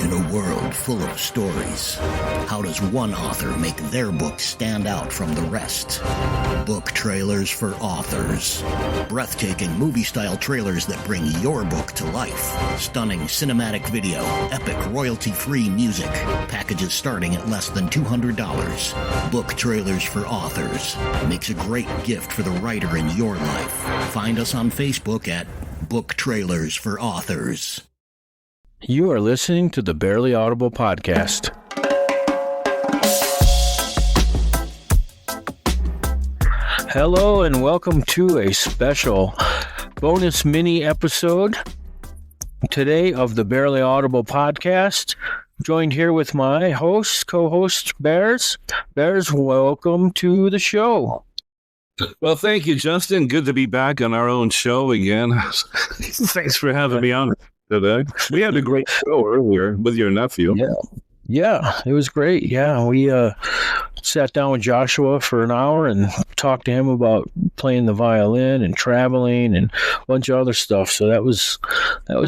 In a world full of stories, how does one author make their book stand out from the rest? Book trailers for authors. Breathtaking movie-style trailers that bring your book to life. Stunning cinematic video, epic royalty-free music. Packages starting at less than $200. Book trailers for authors makes a great gift for the writer in your life. Find us on Facebook at Book Trailers for Authors. You are listening to the Barely Audible podcast. Hello and welcome to a special bonus mini episode today of the Barely Audible podcast. Joined here with my co-host Bearz. Bearz, welcome to the show. Well, thank you, Justin. Good to be back on our own show again. Thanks for having me on today. We had a great show earlier with your nephew. Yeah, it was great. Yeah, we sat down with Joshua for an hour and talked to him about playing the violin and traveling and a bunch of other stuff. So that was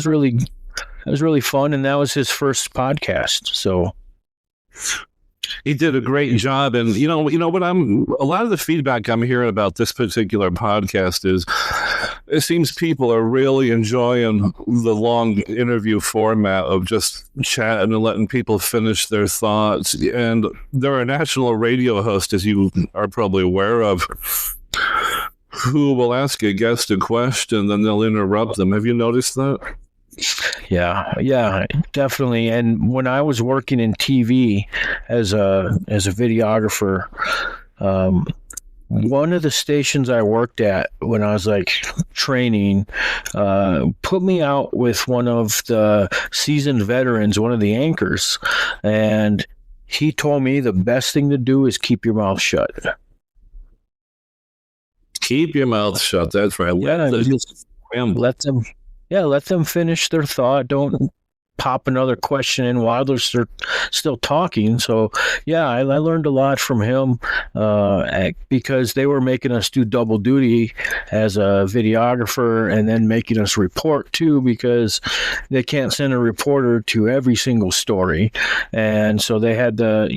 really fun, and that was his first podcast. So he did a great job, and you know what a lot of the feedback I'm hearing about this particular podcast is it seems people are really enjoying the long interview format of just chatting and letting people finish their thoughts. And there are national radio hosts, as you are probably aware of, who will ask a guest a question, then they'll interrupt them. Have you noticed that? Yeah, definitely. And when I was working in TV as a videographer, one of the stations I worked at when I was training put me out with one of the seasoned veterans, one of the anchors, and he told me the best thing to do is keep your mouth shut. Keep your mouth shut. That's right. Let them finish their thought. Don't pop another question in while they're still talking. So, yeah, I learned a lot from him because they were making us do double duty as a videographer and then making us report, too, because they can't send a reporter to every single story. And so they had the,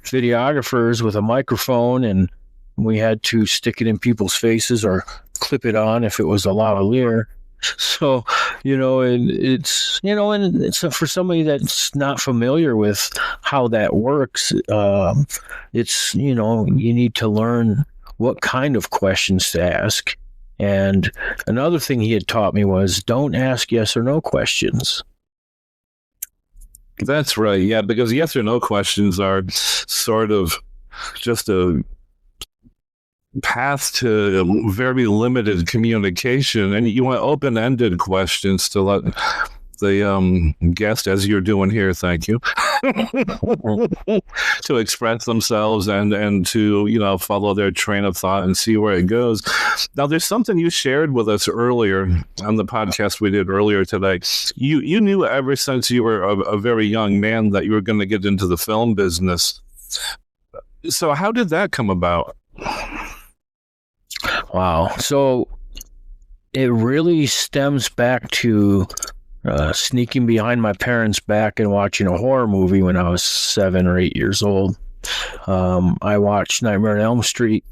videographers with a microphone, and we had to stick it in people's faces or clip it on if it was a lavalier. So, and it's for somebody that's not familiar with how that works, it's, you need to learn what kind of questions to ask. And another thing he had taught me was don't ask yes or no questions. That's right. Yeah, because yes or no questions are sort of just a path to very limited communication, and you want open-ended questions to let the guest, as you're doing here, thank you, to express themselves and to follow their train of thought and see where it goes. Now, there's something you shared with us earlier on the podcast we did earlier today. You knew ever since you were a very young man that you were going to get into the film business. So how did that come about? Wow. So it really stems back to sneaking behind my parents' back and watching a horror movie when I was 7 or 8 years old. I watched Nightmare on Elm Street,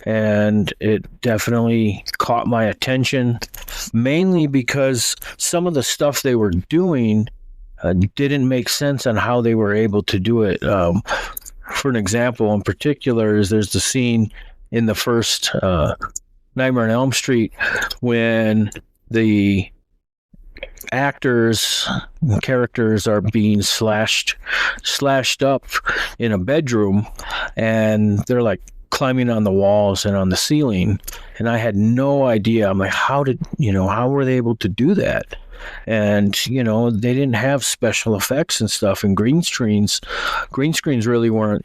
and it definitely caught my attention, mainly because some of the stuff they were doing didn't make sense on how they were able to do it. For an example, in particular, there's the scene in the first Nightmare on Elm Street when the characters are being slashed up in a bedroom, and they're climbing on the walls and on the ceiling, and I had no idea. I'm like, how were they able to do that? And they didn't have special effects and stuff, and green screens really weren't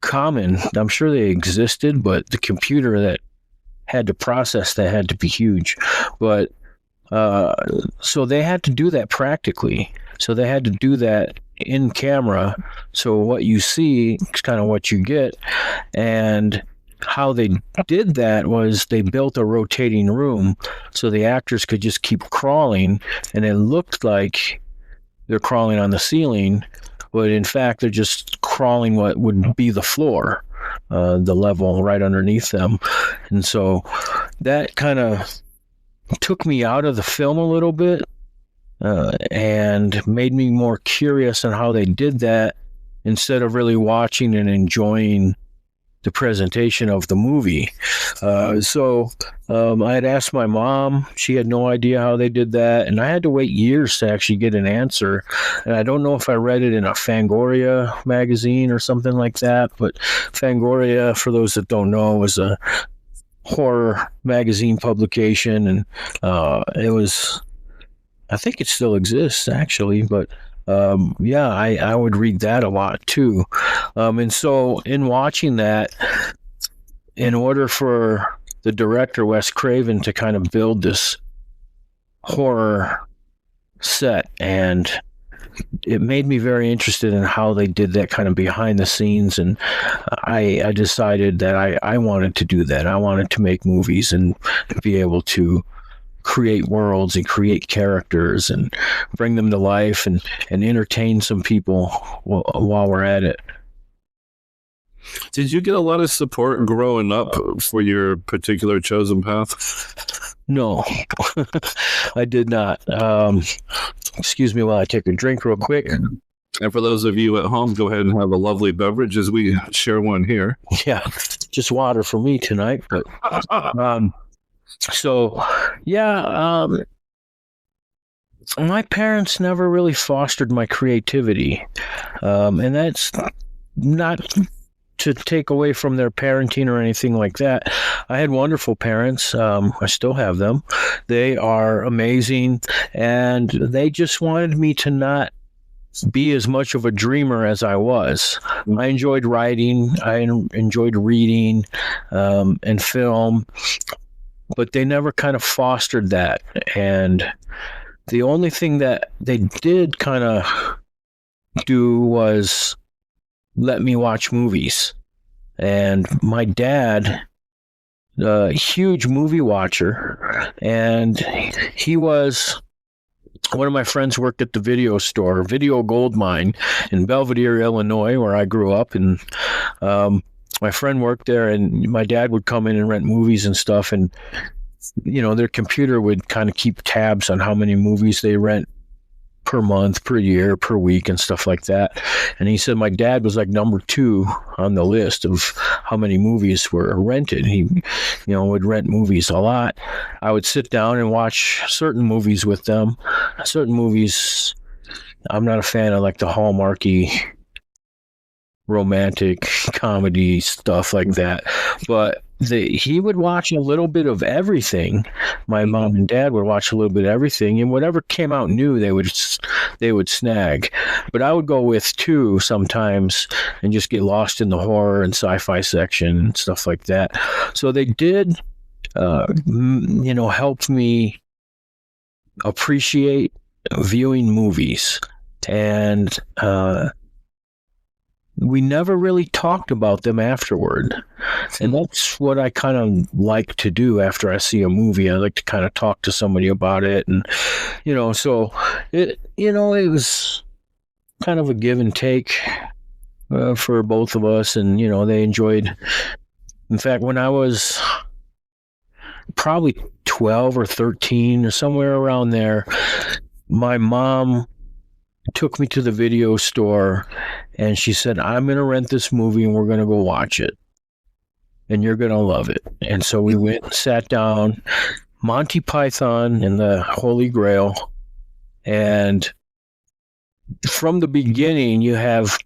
common. I'm sure they existed, but the computer that had to process that had to be huge. But so they had to do that practically. So they had to do that in camera. So what you see is kind of what you get. And how they did that was they built a rotating room so the actors could just keep crawling, and it looked like they're crawling on the ceiling, but in fact they're just crawling what would be the floor, the level right underneath them. And so that kind of took me out of the film a little bit, and made me more curious on how they did that, instead of really watching and enjoying the presentation of the movie. So I had asked my mom. She had no idea how they did that, and I had to wait years to actually get an answer. And I don't know if I read it in a Fangoria magazine or something like that, but Fangoria, for those that don't know, was a horror magazine publication, and it was, I think it still exists actually, but yeah, I would read that a lot too. And so in watching that, in order for the director, Wes Craven, to kind of build this horror set, and it made me very interested in how they did that kind of behind the scenes. And I decided that I wanted to do that. I wanted to make movies and be able to create worlds and create characters and bring them to life and entertain some people while we're at it. Did you get a lot of support growing up for your particular chosen path? No, I did not. Excuse me while I take a drink real quick. And for those of you at home, go ahead and have a lovely beverage as we share one here. Yeah, just water for me tonight. But so, yeah, my parents never really fostered my creativity. And that's not to take away from their parenting or anything like that. I had wonderful parents. I still have them. They are amazing. And they just wanted me to not be as much of a dreamer as I was. I enjoyed writing. I enjoyed reading and film. But they never kind of fostered that. And the only thing that they did kind of do was let me watch movies. And my dad, a huge movie watcher, and he was, one of my friends worked at the video store, Video Gold Mine in Belvedere, Illinois, where I grew up. And my friend worked there, and my dad would come in and rent movies and stuff. And, you know, their computer would kind of keep tabs on how many movies they rent per month, per year, per week, and stuff like that. And he said my dad was like number 2 on the list of how many movies were rented. He, you know, would rent movies a lot. I would sit down and watch certain movies with them. Certain movies, I'm not a fan of, like the Hallmarky romantic comedy stuff like that, but he would watch a little bit of everything. My mom and dad would watch a little bit of everything, and whatever came out new, they would snag. But I would go with 2 sometimes and just get lost in the horror and sci-fi section and stuff like that. So they did, you know, help me appreciate viewing movies. And we never really talked about them afterward. And that's what I kind of like to do after I see a movie. I like to kind of talk to somebody about it. And, you know, so it was kind of a give and take for both of us. And, you know, they enjoyed. In fact, when I was probably 12 or 13 or somewhere around there, my mom took me to the video store, and she said, I'm going to rent this movie and we're going to go watch it. And you're going to love it. And so we went and sat down, Monty Python and the Holy Grail. And from the beginning, you have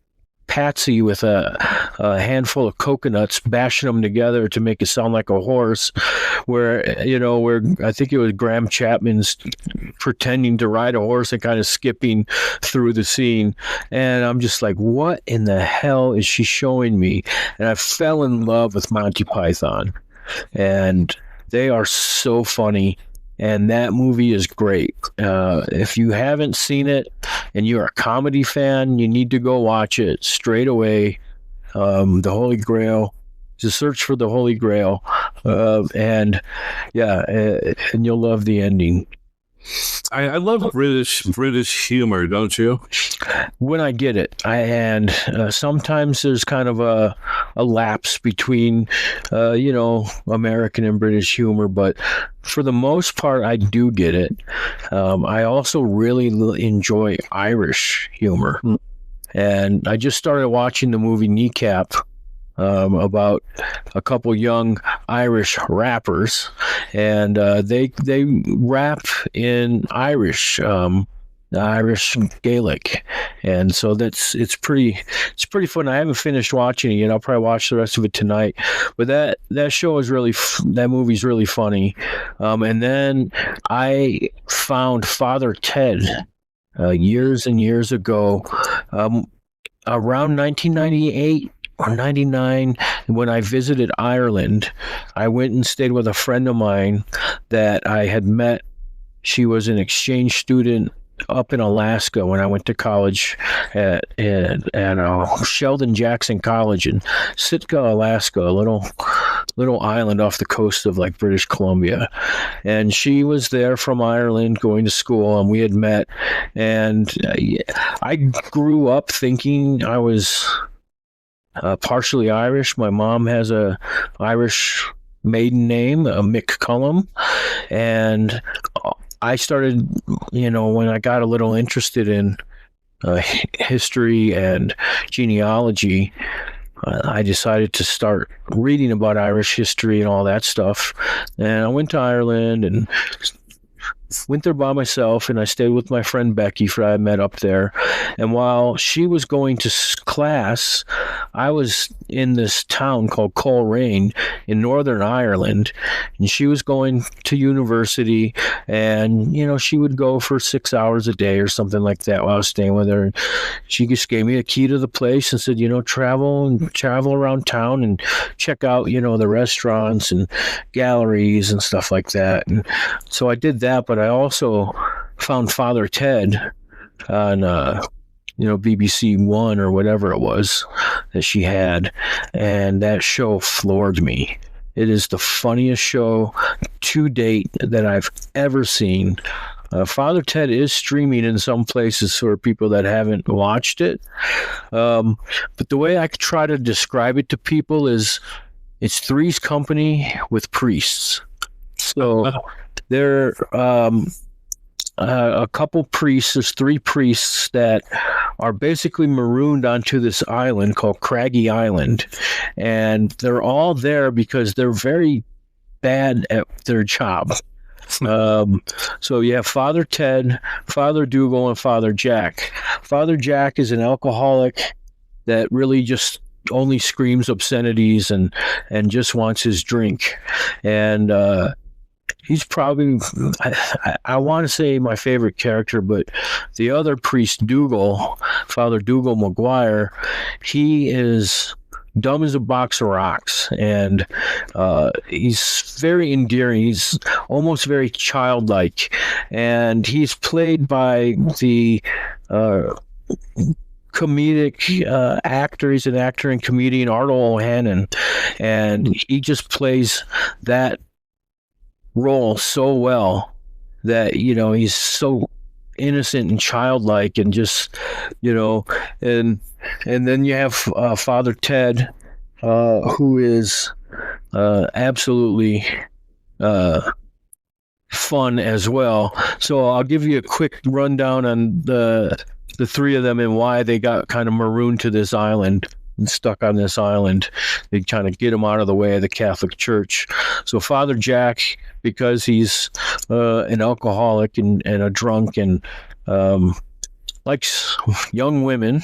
Patsy with a handful of coconuts, bashing them together to make it sound like a horse, where I think it was Graham Chapman's pretending to ride a horse and kind of skipping through the scene. And I'm just like, what in the hell is she showing me? And I fell in love with Monty Python. And they are so funny. And that movie is great. If you haven't seen it and you're a comedy fan, you need to go watch it straight away. The Holy Grail. Just search for the Holy Grail. And you'll love the ending. I love British humor, don't you? When I get it, and sometimes there's kind of a lapse between, American and British humor, but for the most part, I do get it. I also really enjoy Irish humor, and I just started watching the movie Kneecap. About a couple young Irish rappers, and they rap in Irish, Irish Gaelic, and so it's pretty fun. I haven't finished watching it yet. I'll probably watch the rest of it tonight. But that show is that movie's really funny. And then I found Father Ted years and years ago, around 1998. Or 99, when I visited Ireland. I went and stayed with a friend of mine that I had met. She was an exchange student up in Alaska when I went to college at Sheldon Jackson College in Sitka, Alaska, a little island off the coast of like British Columbia. And she was there from Ireland going to school, and we had met. And I grew up thinking I was partially Irish. My mom has a Irish maiden name, McCullum, and I started, when I got a little interested in history and genealogy, I decided to start reading about Irish history and all that stuff. And I went to Ireland and went there by myself, and I stayed with my friend Becky, for I met up there. And while she was going to class, I was in this town called Coleraine in Northern Ireland, and she was going to university, and she would go for 6 hours a day or something like that while I was staying with her. And she just gave me a key to the place and said, travel around town and check out the restaurants and galleries and stuff like that. And so I did that, but I also found Father Ted on BBC One or whatever it was that she had, and that show floored me. It is the funniest show to date that I've ever seen. Father Ted is streaming in some places for people that haven't watched it, but the way I try to describe it to people is it's Three's Company with priests. So there a couple priests, there's 3 priests that are basically marooned onto this island called Craggy Island, and they're all there because they're very bad at their job. So you have Father Ted, Father Dougal, and Father Jack. Father Jack is an alcoholic that really just only screams obscenities and just wants his drink. And he's probably, I want to say my favorite character, but the other priest, Dougal, Father Dougal McGuire, he is dumb as a box of rocks, and he's very endearing. He's almost very childlike, and he's played by the comedic actor. He's an actor and comedian, Ardo O'Hannon, and he just plays that role so well that he's so innocent and childlike, and just and then you have Father Ted, who is absolutely fun as well. So I'll give you a quick rundown on the 3 of them and why they got kind of marooned to this island and stuck on this island. They kind of get them out of the way of the Catholic Church. So Father Jack, because he's an alcoholic and a drunk and likes young women,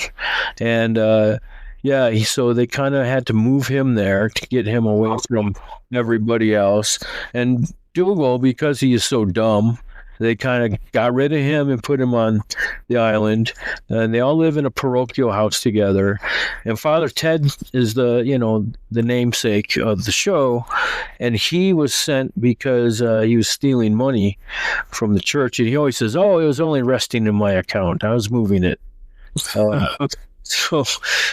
and so they kind of had to move him there to get him away from everybody else. And Dougal, because he is so dumb, they kind of got rid of him and put him on the island, and they all live in a parochial house together. And Father Ted is the namesake of the show, and he was sent because he was stealing money from the church, and he always says, "Oh, it was only resting in my account. I was moving it." So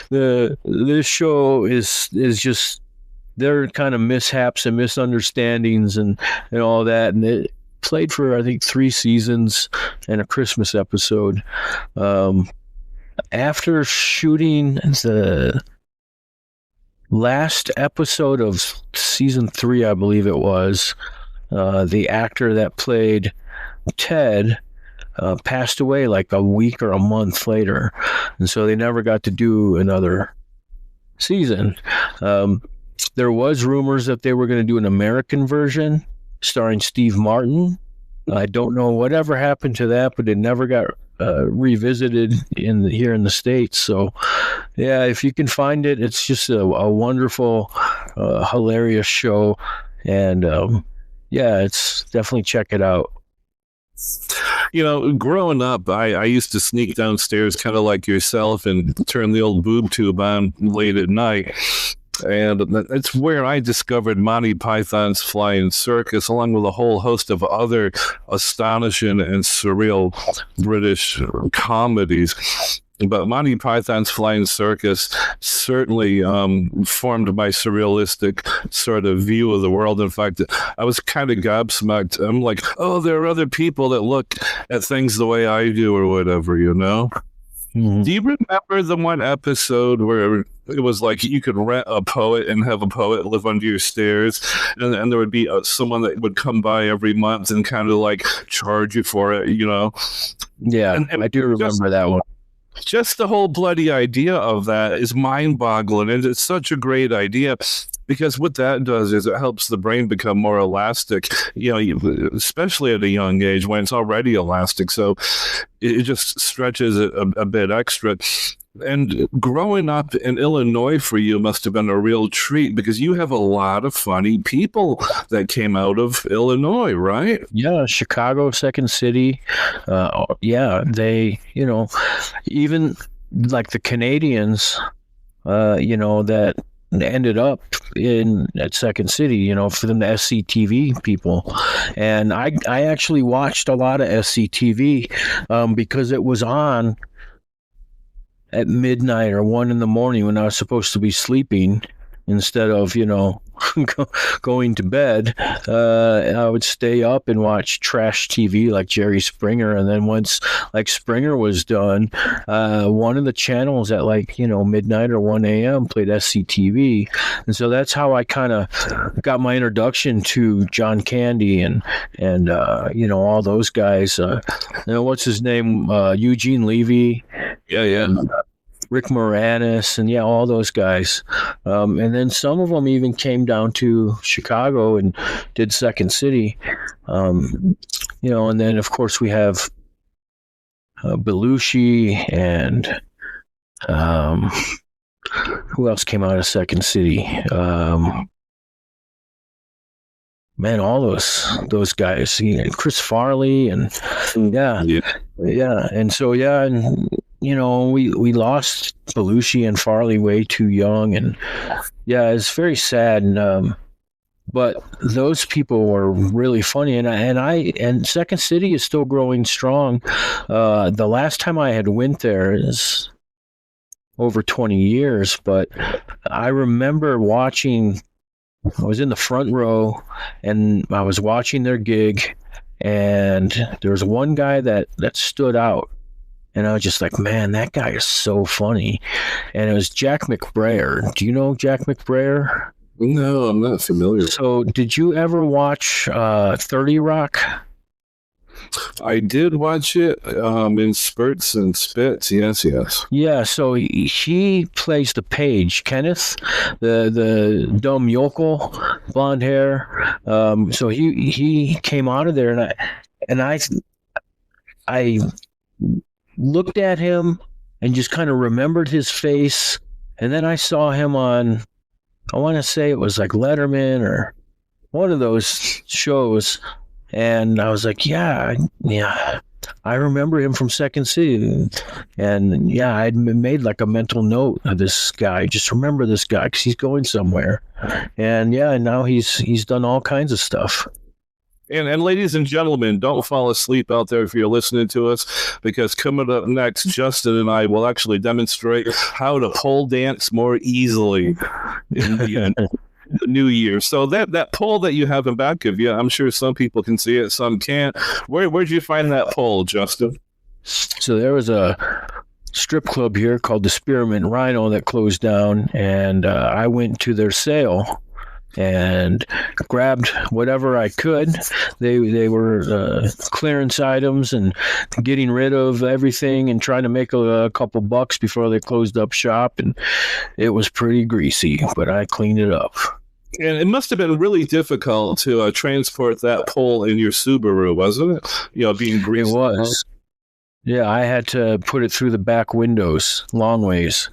this show is just their kind of mishaps and misunderstandings and all that, and played for, I think, 3 seasons and a Christmas episode. After shooting the last episode of season 3, I believe it was, the actor that played Ted passed away like a week or a month later, and so they never got to do another season. There was rumors that they were going to do an American version starring Steve Martin. I don't know whatever happened to that, but it never got revisited here in the States. So, yeah, if you can find it, it's just a wonderful, hilarious show, and yeah, it's definitely check it out. Growing up, I used to sneak downstairs kind of like yourself and turn the old boob tube on late at night. And that's where I discovered Monty Python's Flying Circus, along with a whole host of other astonishing and surreal British comedies. But Monty Python's Flying Circus certainly formed my surrealistic sort of view of the world. In fact, I was kind of gobsmacked. I'm like, oh, there are other people that look at things the way I do or whatever, Mm-hmm. Do you remember the one episode where it was like you could rent a poet and have a poet live under your stairs, and there would be someone that would come by every month and kind of like charge you for it, Yeah, and I do remember that one. Just the whole bloody idea of that is mind-boggling, and it's such a great idea. Because what that does is it helps the brain become more elastic, especially at a young age when it's already elastic. So it just stretches it a bit extra. And growing up in Illinois for you must have been a real treat, because you have a lot of funny people that came out of Illinois, right? Yeah, Chicago, Second City. Yeah, they, even like the Canadians, that ended up at Second City, for them, the SCTV people. And I actually watched a lot of SCTV because it was on at midnight or 1 a.m. when I was supposed to be sleeping, instead of, going to bed. I would stay up and watch trash TV like Jerry Springer. And then once like Springer was done, one of the channels at midnight or 1 a.m. played SCTV. And so that's how I kind of got my introduction to John Candy and all those guys. What's his name? Eugene Levy. Yeah. Rick Moranis, and all those guys. And then some of them even came down to Chicago and did Second City. And then of course we have Belushi and who else came out of Second City? Man, all those guys, Chris Farley, and and so and we lost Belushi and Farley way too young, and it's very sad. And but those people were really funny, and Second City is still growing strong. The last time I had went there is over 20 years, but I remember watching. I was in the front row, and I was watching their gig, and there was one guy that stood out, and I was just like, man, that guy is so funny. And it was Jack McBrayer. Do you know Jack McBrayer? No, I'm not familiar. So did you ever watch 30 Rock? I did watch it in spurts and spits. Yes. Yeah, so he plays the page, Kenneth, the dumb yokel, blonde hair. So he came out of there, and I looked at him and just kind of remembered his face, and then I saw him on, I want to say it was like Letterman or one of those shows. And I was like, yeah, I remember him from Second City. And I'd made like a mental note of this guy. Just remember this guy because he's going somewhere. And now he's done all kinds of stuff. And ladies and gentlemen, don't fall asleep out there if you're listening to us, because coming up next, Justin and I will actually demonstrate how to pole dance more easily. New Year. So that pole that you have in back of you, I'm sure some people can see it, some can't. Where'd you find that pole, Justin? So there was a strip club here called the Spearmint Rhino that closed down, and I went to their sale and grabbed whatever I could. They were clearance items and getting rid of everything and trying to make a couple bucks before they closed up shop, and it was pretty greasy, but I cleaned it up. And it must have been really difficult to transport that pole in your Subaru, wasn't it? Being greasy. It was. Yeah, I had to put it through the back windows, long ways.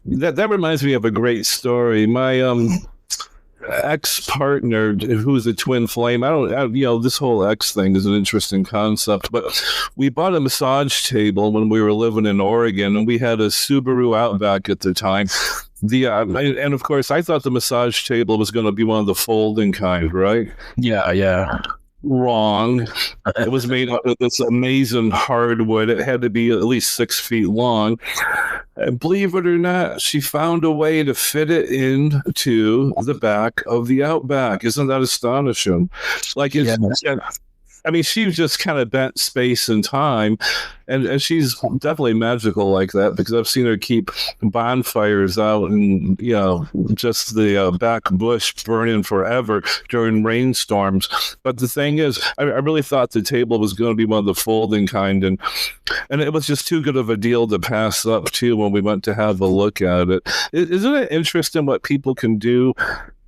That reminds me of a great story. My ex-partner, who's a twin flame, this whole ex thing is an interesting concept, but we bought a massage table when we were living in Oregon, and we had a Subaru Outback at the time. And of course, I thought the massage table was going to be one of the folding kind, right? Yeah. Wrong. It was made out of this amazing hardwood. It had to be at least 6 feet long. And believe it or not, she found a way to fit it into the back of the Outback. Isn't that astonishing? I mean, she just kind of bent space and time, and she's definitely magical like that, because I've seen her keep bonfires out and, just the back bush burning forever during rainstorms. But the thing is, I really thought the table was going to be one of the folding kind, and it was just too good of a deal to pass up, too, when we went to have a look at it. Isn't it interesting what people can do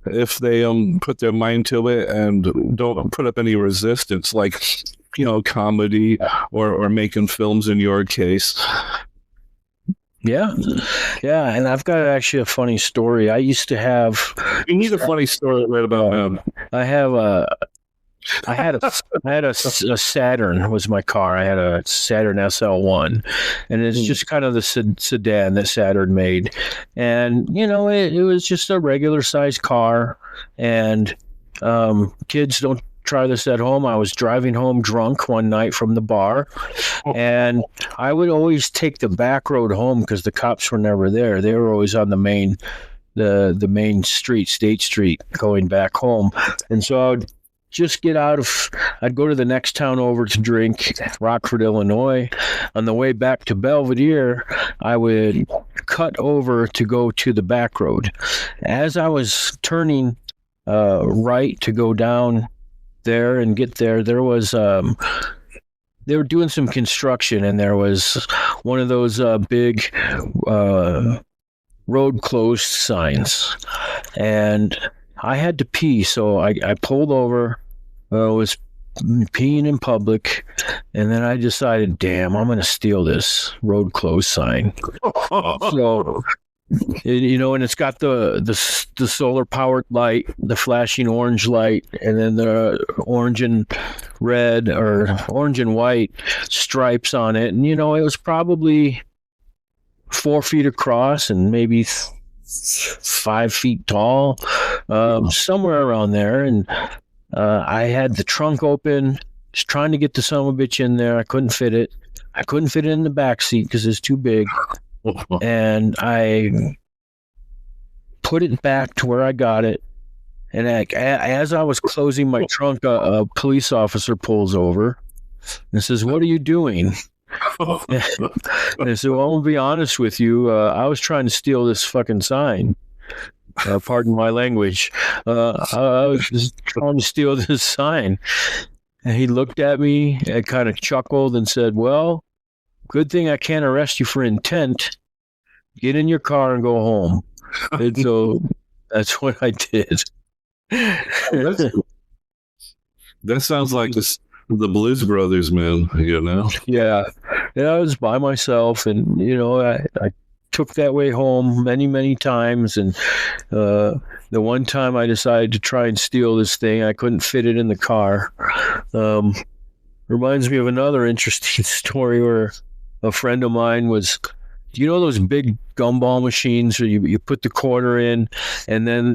if they put their mind to it and don't put up any resistance, like comedy or making films in your case? Yeah, and I've got actually a funny story. I used to have. You need a funny story right about him. I had a Saturn was my car. I had a Saturn SL1, and it's just kind of the sedan that Saturn made. And, it was just a regular sized car, and kids don't try this at home. I was driving home drunk one night from the bar, and I would always take the back road home because the cops were never there. They were always on the main street, State Street, going back home. And so I would just I'd go to the next town over to drink, Rockford, Illinois. On the way back to Belvedere, I would cut over to go to the back road. As I was turning right to go down there and get there, there was they were doing some construction, and there was one of those big road closed signs, and I had to pee, so I pulled over. Was peeing in public, and then I decided, damn, I'm going to steal this road closed sign. So, and it's got the solar powered light, the flashing orange light, and then the orange and red or orange and white stripes on it. And, it was probably 4 feet across and maybe 5 feet tall, somewhere around there. And I had the trunk open, just trying to get the son of a bitch in there. I couldn't fit it. I couldn't fit it in the back seat because it's too big. And I put it back to where I got it. And as I was closing my trunk, a police officer pulls over and says, "What are you doing?" And I said, "Well, I'm going to be honest with you. I was trying to steal this fucking sign. Pardon my language. I was just trying to steal this sign." And he looked at me and kind of chuckled and said, "Well, good thing I can't arrest you for intent. Get in your car and go home." And so that's what I did. That sounds like the Blues Brothers, man, Yeah, I was by myself, and, I took that way home many times, and the one time I decided to try and steal this thing, I couldn't fit it in the car. Reminds me of another interesting story where a friend of mine was, do you know those big gumball machines where you put the quarter in and then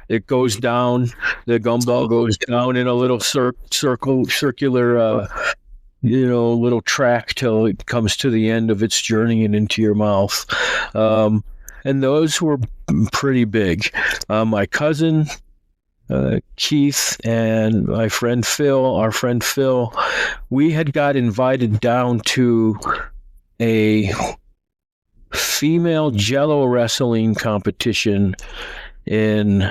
it goes down, the gumball goes down in a little circular little track till it comes to the end of its journey and into your mouth. and those were pretty big. My cousin Keith and my friend Phil, we had got invited down to a female Jello wrestling competition in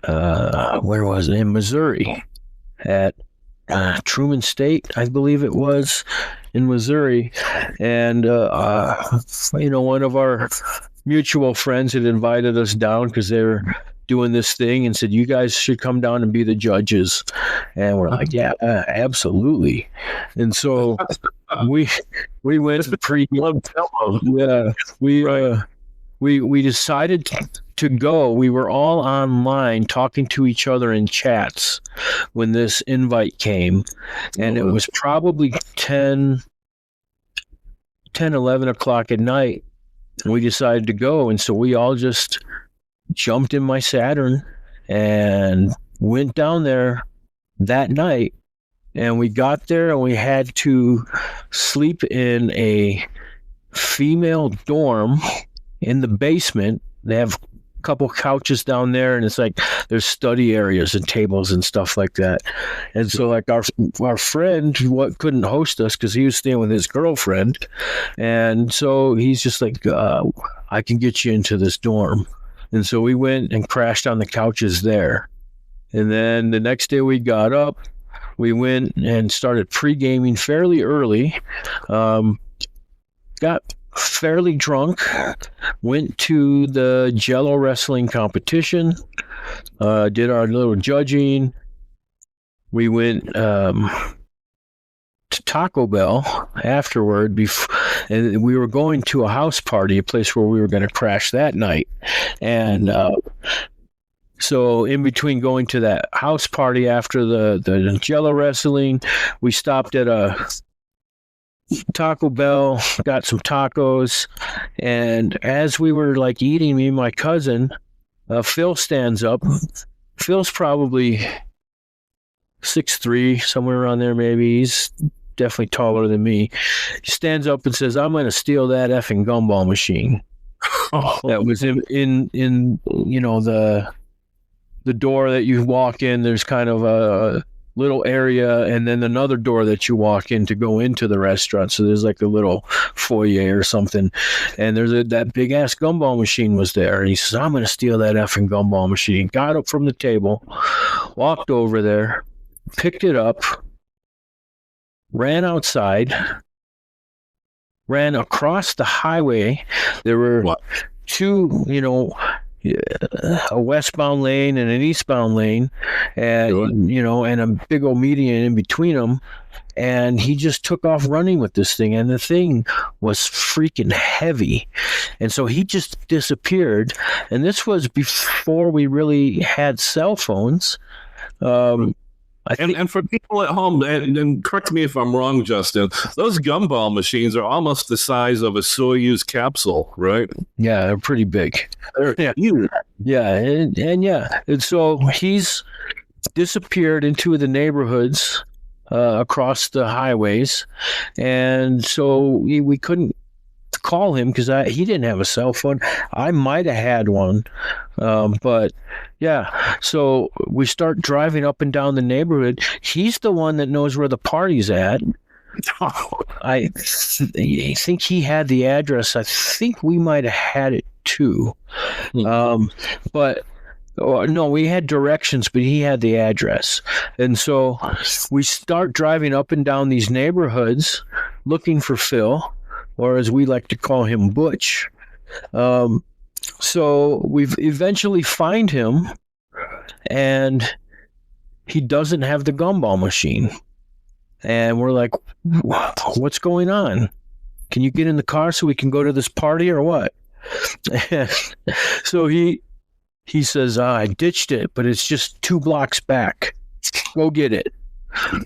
where was it? In Missouri, at Truman State, I believe it was, in Missouri. And one of our mutual friends had invited us down because they were doing this thing and said, you guys should come down and be the judges. And we're like, yeah, absolutely. And so we went pretty, yeah, we decided to go. We were all online talking to each other in chats when this invite came, and it was probably 10, 11 o'clock at night, and we decided to go. And so we all just jumped in my Saturn and went down there that night. And we got there and we had to sleep in a female dorm in the basement. They have a couple couches down there, and it's like there's study areas and tables and stuff like that. And so like our friend couldn't host us because he was staying with his girlfriend, and so he's just like, I can get you into this dorm. And so we went and crashed on the couches there. And then the next day we got up, we went and started pre-gaming fairly early, got fairly drunk, went to the Jello wrestling competition, did our little judging. We went to Taco Bell afterward, and we were going to a house party, a place where we were going to crash that night. And so in between going to that house party after the Jello wrestling, we stopped at a Taco Bell, got some tacos, and as we were like eating, me and my cousin, Phil stands up. Phil's probably 6'3", somewhere around there maybe. He's definitely taller than me. He stands up and says, I'm going to steal that effing gumball machine. That was in the door that you walk in. There's kind of a little area, and then another door that you walk in to go into the restaurant. So there's like a little foyer or something, and there's that big ass gumball machine was there. And he says, I'm going to steal that effing gumball machine. Got up from the table, walked over there, picked it up, ran outside, ran across the highway. There were two, a westbound lane and an eastbound lane, and and a big old median in between them. And he just took off running with this thing, and the thing was freaking heavy, and so he just disappeared. And this was before we really had cell phones. And for people at home, and correct me if I'm wrong, Justin, those gumball machines are almost the size of a Soyuz capsule, right? Yeah, they're pretty big. They're huge. Yeah, and so he's disappeared into the neighborhoods across the highways, and so we couldn't call him because he didn't have a cell phone. I might have had one, but yeah. So we start driving up and down the neighborhood. He's the one that knows where the party's at. I think he had the address. I think we might have had it too, but. No, we had directions, but he had the address. And so we start driving up and down these neighborhoods looking for Phil, or as we like to call him, Butch. So we eventually find him, and he doesn't have the gumball machine. And we're like, what's going on? Can you get in the car so we can go to this party or what? And so he says, I ditched it, but it's just 2 blocks back. Go get it.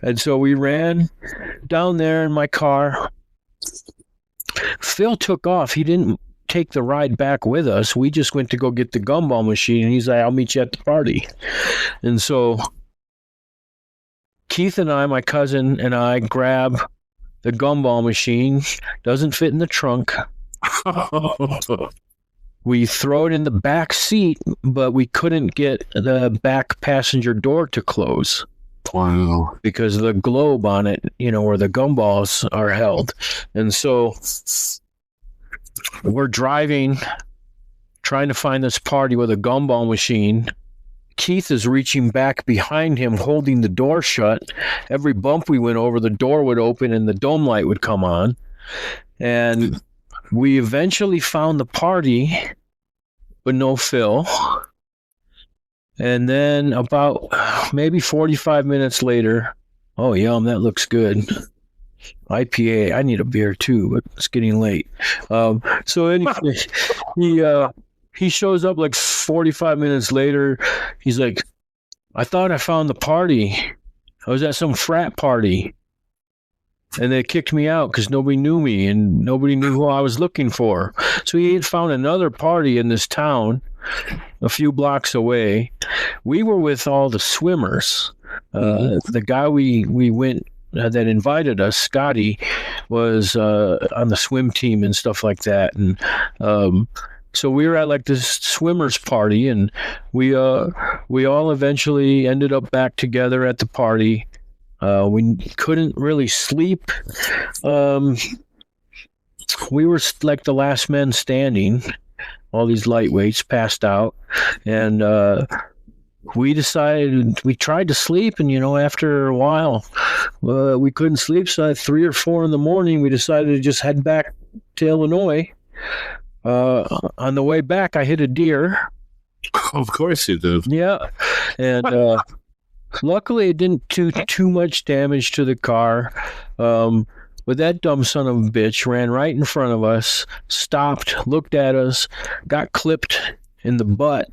And so we ran down there in my car. Phil took off. He didn't take the ride back with us. We just went to go get the gumball machine, and he's like, I'll meet you at the party. And so Keith and I, my cousin and I, grab the gumball machine. Doesn't fit in the trunk. We throw it in the back seat, but we couldn't get the back passenger door to close. Wow. Because of the globe on it, where the gumballs are held. And so we're driving, trying to find this party with a gumball machine. Keith is reaching back behind him, holding the door shut. Every bump we went over, the door would open and the dome light would come on. And we eventually found the party, but no Phil. And then about maybe 45 minutes later, oh, yum, that looks good. IPA, I need a beer too, but it's getting late. So anyway, he shows up like 45 minutes later. He's like, I thought I found the party. I was at some frat party. And they kicked me out because nobody knew me and nobody knew who I was looking for. So he had found another party in this town a few blocks away. We were with all the swimmers. The guy we went that invited us, Scotty, was on the swim team and stuff like that. And so we were at like this swimmers party, and we all eventually ended up back together at the party. We couldn't really sleep. We were like the last men standing. All these lightweights passed out. And we tried to sleep. And, after a while, we couldn't sleep. So at 3 or 4 in the morning, we decided to just head back to Illinois. On the way back, I hit a deer. Of course you did. Yeah. And luckily, it didn't do too much damage to the car. But that dumb son of a bitch ran right in front of us, stopped, looked at us, got clipped in the butt.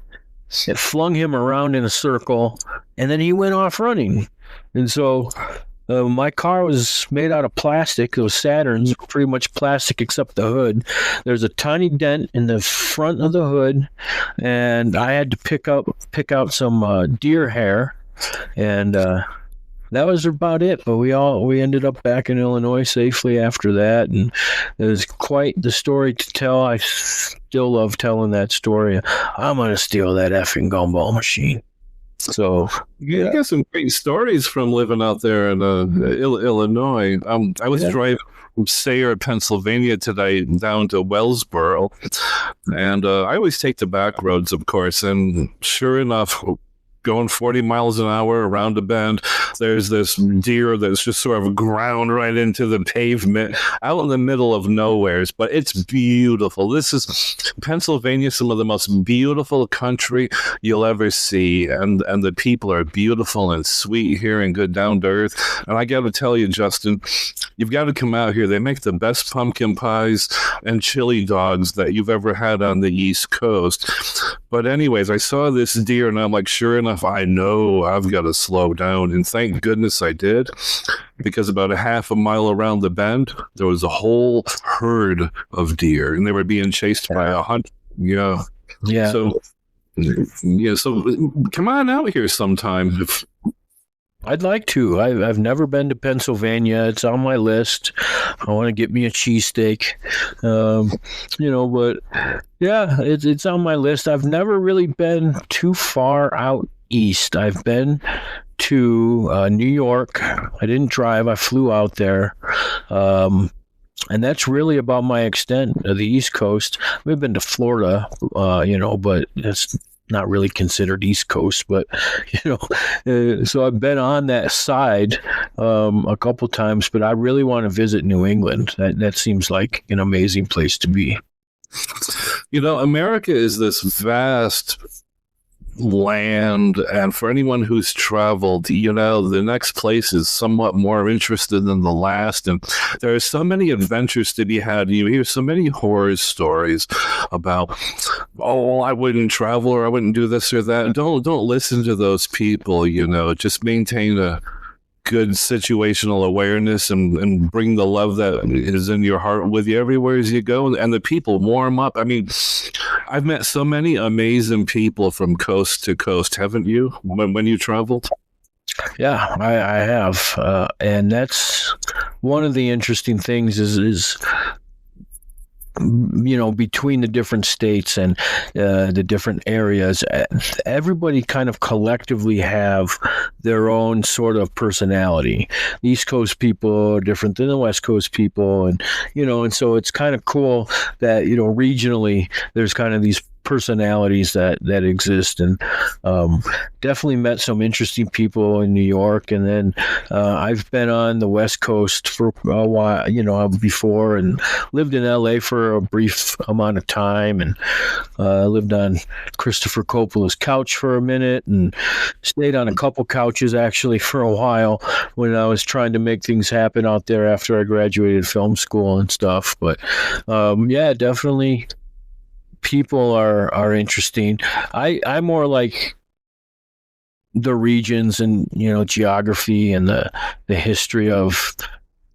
It flung him around in a circle, and then he went off running. And so my car was made out of plastic. Those Saturns were pretty much plastic except the hood. There's a tiny dent in the front of the hood, and I had to pick out some deer hair. And that was about it. But we ended up back in Illinois safely after that, and it was quite the story to tell. I still love telling that story. I'm gonna steal that effing gumball machine. So yeah, you got some great stories from living out there in Illinois. I was driving from Sayre, Pennsylvania today down to Wellsboro, and I always take the back roads, of course. And sure enough, going 40 miles an hour around a bend, there's this deer that's just sort of ground right into the pavement out in the middle of nowheres, but it's beautiful. This is Pennsylvania, some of the most beautiful country you'll ever see, and the people are beautiful and sweet here and good down to earth. And I got to tell you, Justin, you've got to come out here. They make the best pumpkin pies and chili dogs that you've ever had on the East Coast. But anyways, I saw this deer, and I'm like, sure enough, I know I've got to slow down. And thank goodness I did, because about a half a mile around the bend, there was a whole herd of deer, and they were being chased by a hunt. Yeah. So come on out here sometime. I'd like to. I've never been to Pennsylvania. It's on my list. I want to get me a cheesesteak. But yeah, it's on my list. I've never really been too far out east. I've been to New York. I didn't drive. I flew out there. And that's really about my extent of the East Coast. We've been to Florida, but that's not really considered East Coast, but so I've been on that side a couple times, but I really want to visit New England. That seems like an amazing place to be. America is this vast land, and for anyone who's traveled, the next place is somewhat more interested than the last, and there are so many adventures to be had. You hear so many horror stories about, I wouldn't travel, or I wouldn't do this or that. Don't listen to those people. Just maintain a good situational awareness and bring the love that is in your heart with you everywhere as you go, and the people warm up. I mean, I've met so many amazing people from coast to coast, haven't you, when you traveled? Yeah, I have, and that's one of the interesting things is between the different states and the different areas, everybody kind of collectively have their own sort of personality. The East Coast people are different than the West Coast people, and so it's kind of cool that regionally there's kind of these personalities that exist, and definitely met some interesting people in New York, and then I've been on the West Coast for a while, before, and lived in LA for a brief amount of time, and lived on Christopher Coppola's couch for a minute, and stayed on a couple couches actually for a while when I was trying to make things happen out there after I graduated film school and stuff. But yeah, definitely people are interesting. I more like the regions and geography and the history of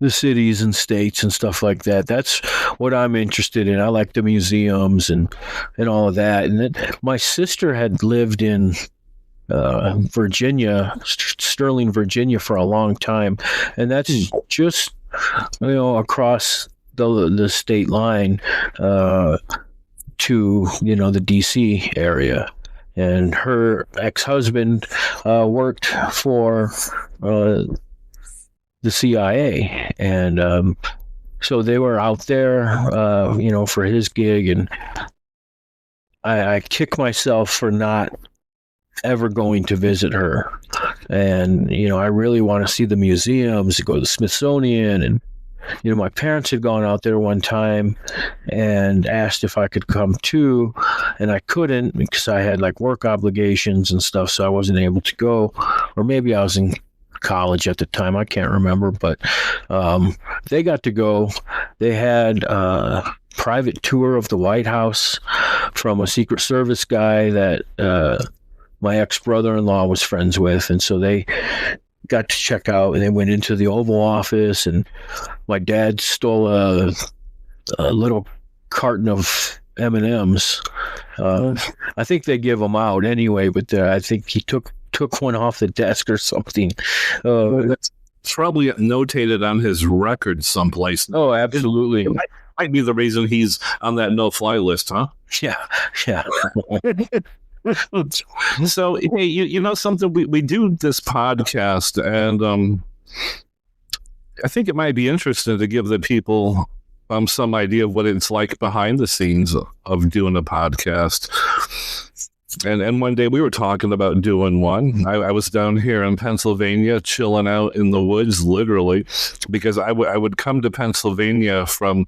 the cities and states and stuff like that. That's what I'm interested in. I like the museums and all of that. And then my sister had lived in Virginia, Sterling, Virginia, for a long time, and that's just across the state line to the DC area. And her ex-husband worked for the CIA, and so they were out there for his gig, and I kick myself for not ever going to visit her. And I really want to see the museums, go to the Smithsonian, and my parents had gone out there one time and asked if I could come too, and I couldn't because I had work obligations and stuff, so I wasn't able to go. Or maybe I was in college at the time, I can't remember, but they got to go. They had a private tour of the White House from a Secret Service guy that my ex-brother-in-law was friends with, and so they got to check out, and they went into the Oval Office, and my dad stole a little carton of M&Ms. I think they give them out anyway, but I think he took one off the desk or something. That's probably notated on his record someplace. Oh, absolutely. It might be the reason he's on that no-fly list, huh? Yeah. So, hey, something, we do this podcast, and I think it might be interesting to give the people some idea of what it's like behind the scenes of doing a podcast. And one day we were talking about doing one. I was down here in Pennsylvania chilling out in the woods, literally, because I would come to Pennsylvania from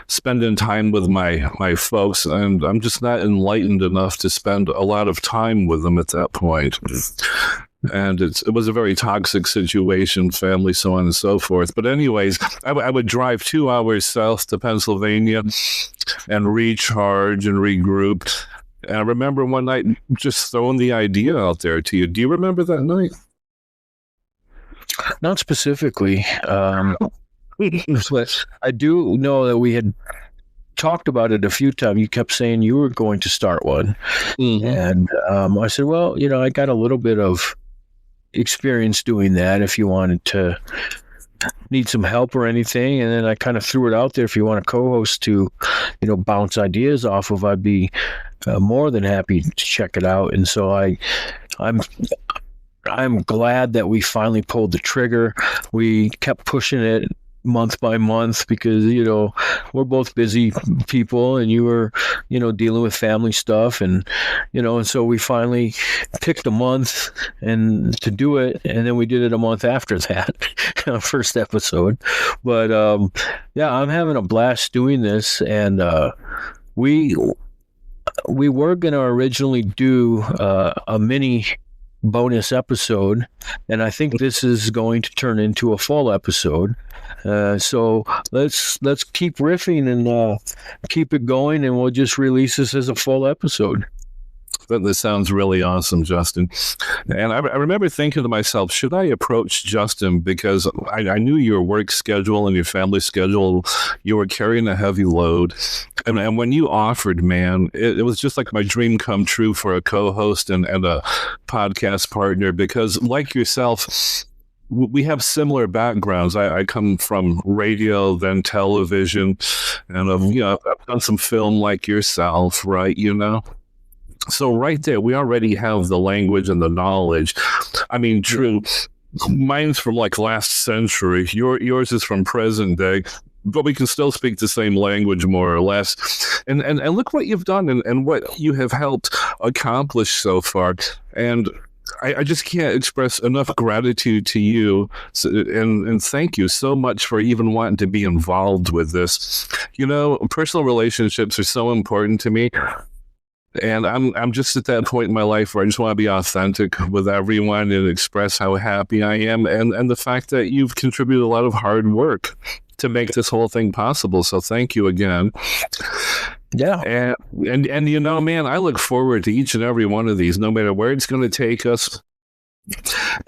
spending time with my folks, and I'm just not enlightened enough to spend a lot of time with them at that point. And it was a very toxic situation, family, so on and so forth. But anyways, I would drive 2 hours south to Pennsylvania and recharge and regroup. And I remember one night just throwing the idea out there to you. Do you remember that night? Not specifically. But I do know that we had talked about it a few times. You kept saying you were going to start one. Mm-hmm. And I said, well, I got a little bit of experience doing that if you wanted to need some help or anything. And then I kind of threw it out there. If you want a co-host to, bounce ideas off of, I'd be more than happy to check it out. And so I'm glad that we finally pulled the trigger. We kept pushing it month by month because, we're both busy people, and you were, dealing with family stuff, and, and so we finally picked a month and to do it. And then we did it a month after that, first episode. But, yeah, I'm having a blast doing this. And, we were going to originally do a mini bonus episode, and I think this is going to turn into a full episode. So let's keep riffing and keep it going, and we'll just release this as a full episode. That sounds really awesome, Justin. And I remember thinking to myself, should I approach Justin? Because I knew your work schedule and your family schedule. You were carrying a heavy load. And when you offered, man, it was just like my dream come true for a co-host and a podcast partner. Because like yourself, we have similar backgrounds. I come from radio, then television, and I've done some film like yourself, right? So right there, we already have the language and the knowledge. I mean, true. Mine's from like last century. Yours is from present day. But we can still speak the same language, more or less. And look what you've done and what you have helped accomplish so far. And I just can't express enough gratitude to you. And thank you so much for even wanting to be involved with this. Personal relationships are so important to me. And I'm just at that point in my life where I just want to be authentic with everyone and express how happy I am. And the fact that you've contributed a lot of hard work to make this whole thing possible. So thank you again. Yeah. And man, I look forward to each and every one of these, no matter where it's going to take us.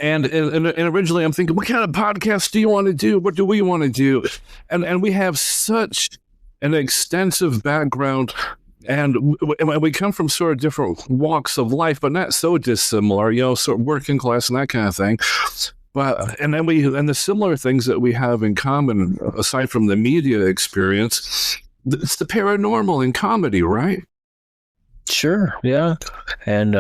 And originally I'm thinking, what kind of podcast do you want to do? What do we want to do? And we have such an extensive background, and we come from sort of different walks of life, but not so dissimilar, sort of working class and that kind of thing. But and the similar things that we have in common, aside from the media experience, it's the paranormal and comedy, right? Sure, yeah. And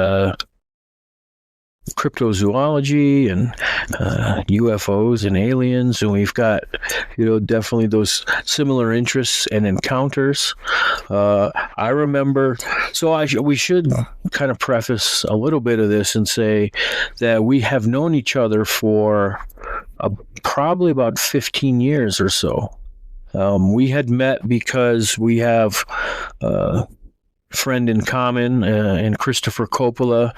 cryptozoology and UFOs and aliens, and we've got definitely those similar interests and encounters. I remember, we should kind of preface a little bit of this and say that we have known each other for probably about 15 years or so. We had met because we have friend in common in Christopher Coppola.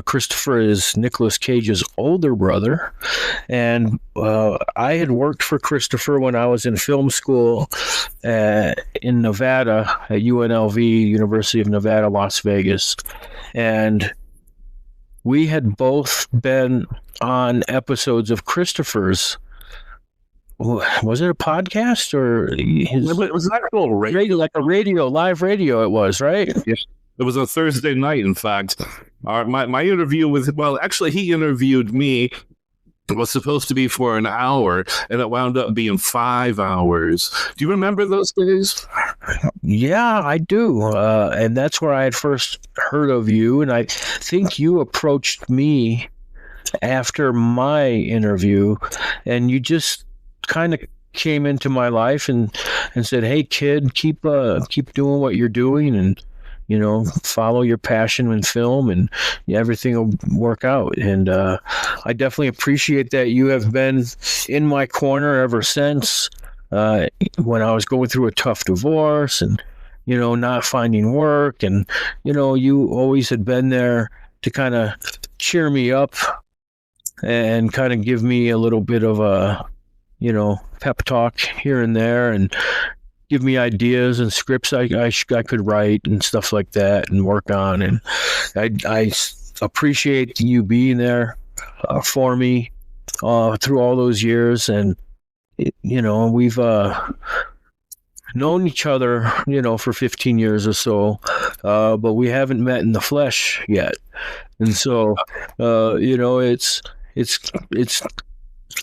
Christopher is Nicolas Cage's older brother, and I had worked for Christopher when I was in film school in Nevada at UNLV, University of Nevada, Las Vegas, and we had both been on episodes of Christopher's. Was it a podcast or it was an actual radio, like a live radio? It was, right? Yes, it was a Thursday night. In fact, my interview with actually he interviewed me. It was supposed to be for an hour, and it wound up being 5 hours. Do you remember those days? Yeah, I do, and that's where I had first heard of you, and I think you approached me after my interview, and you just kind of came into my life and said, "Hey kid, keep doing what you're doing, and follow your passion in film, and everything will work out." And I definitely appreciate that you have been in my corner ever since. When I was going through a tough divorce and not finding work, and you always had been there to kind of cheer me up and kind of give me a little bit of a pep talk here and there, and give me ideas and scripts I could write and stuff like that and work on. And I appreciate you being there for me through all those years. And we've known each other for 15 years or so, but we haven't met in the flesh yet. And so it's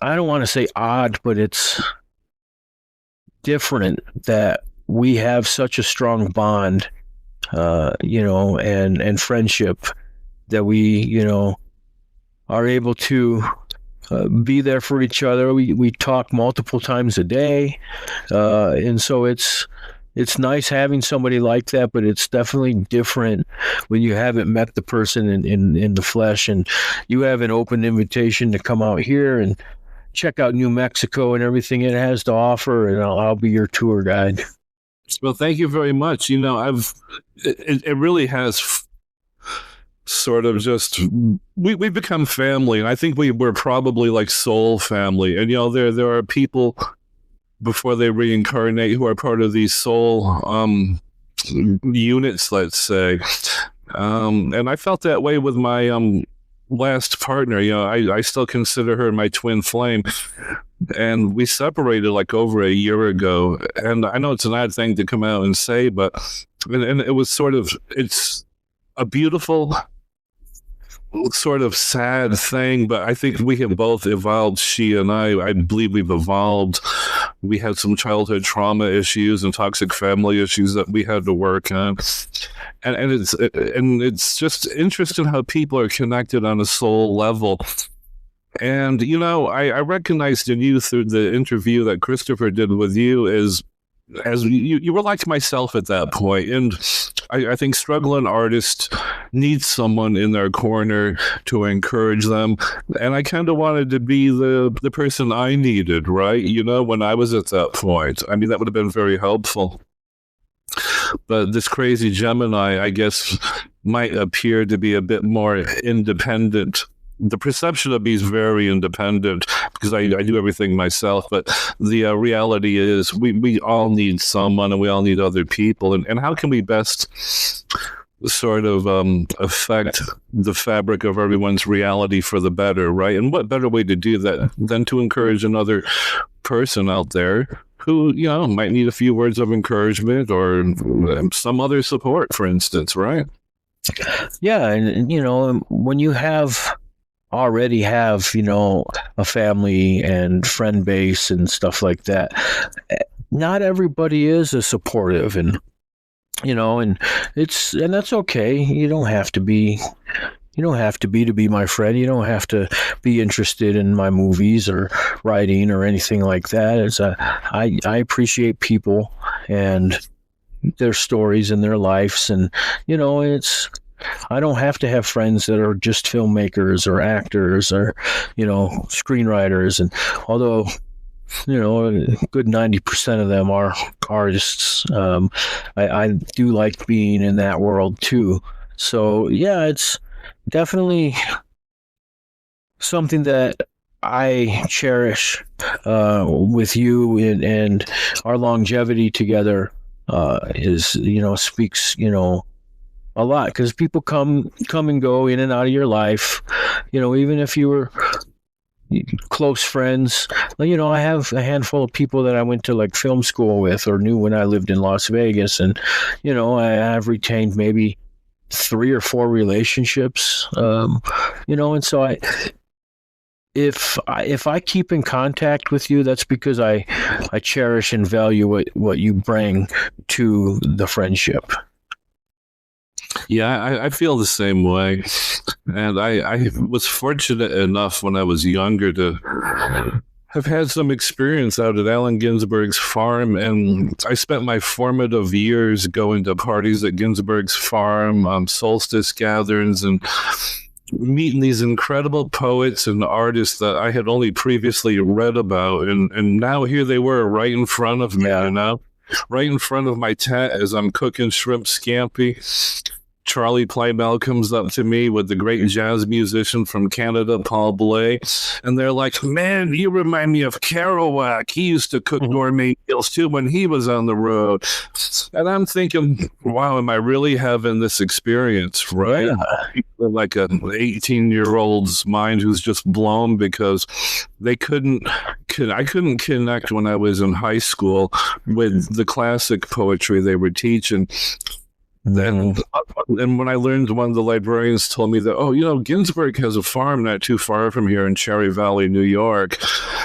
I don't want to say odd, but it's different that we have such a strong bond, and friendship, that we, are able to be there for each other. We talk multiple times a day, and so it's nice having somebody like that, but it's definitely different when you haven't met the person in the flesh, and you have an open invitation to come out here and check out New Mexico and everything it has to offer, and I'll be your tour guide. Well, thank you very much. It really has sort of just, we've become family, and I think we're probably like soul family. And there are people before they reincarnate who are part of these soul units, let's say. And I felt that way with my last partner. I still consider her my twin flame, and we separated like over a year ago. And I know it's an odd thing to come out and say, but and it was sort of, it's a beautiful sort of sad thing, but I think we have both evolved. She and I believe we've evolved. We had some childhood trauma issues and toxic family issues that we had to work on. And it's just interesting how people are connected on a soul level. And, you know, I recognized in you through the interview that Christopher did with you as you were like myself at that point. And I think struggling artists need someone in their corner to encourage them. And I kind of wanted to be the person I needed, right? You know, when I was at that point. I mean, that would have been very helpful. But this crazy Gemini, I guess, might appear to be a bit more independent. The perception of me is very independent because I do everything myself. But the reality is we all need someone, and we all need other people. And how can we best sort of affect the fabric of everyone's reality for the better, right? And what better way to do that than to encourage another person out there who, you know, might need a few words of encouragement or some other support, for instance, right? Yeah, and you know, when you already have, you know, a family and friend base and stuff like that, not everybody is as supportive, and you know, and that's okay. You don't have to be to be my friend. You don't have to be interested in my movies or writing or anything like that. I appreciate people and their stories and their lives, and you know, I don't have to have friends that are just filmmakers or actors or, you know, screenwriters. And although, you know, a good 90% of them are artists, I do like being in that world too. So yeah, it's definitely something that I cherish with you, and our longevity together is, you know, speaks, you know, a lot, because people come and go in and out of your life. You know, even if you were close friends, you know, I have a handful of people that I went to like film school with or knew when I lived in Las Vegas, and you know, I've retained maybe 3 or 4 relationships. You know, and so if I keep in contact with you, that's because I cherish and value what you bring to the friendship. Yeah, I feel the same way. And I was fortunate enough when I was younger to have had some experience out at Allen Ginsberg's farm. And I spent my formative years going to parties at Ginsberg's farm, solstice gatherings, and meeting these incredible poets and artists that I had only previously read about. And now here they were right in front of me, you know, right in front of my tent as I'm cooking shrimp scampi. Charlie Playmel comes up to me with the great jazz musician from Canada, Paul Blais, and they're like, man, you remind me of Kerouac. He used to cook gourmet meals too when he was on the road. And I'm thinking, wow, am I really having this experience, right? Yeah. Like an 18-year-old's mind who's just blown because I couldn't connect when I was in high school with the classic poetry they were teaching. And when I learned, one of the librarians told me that, oh, you know, Ginsberg has a farm not too far from here in Cherry Valley, New York.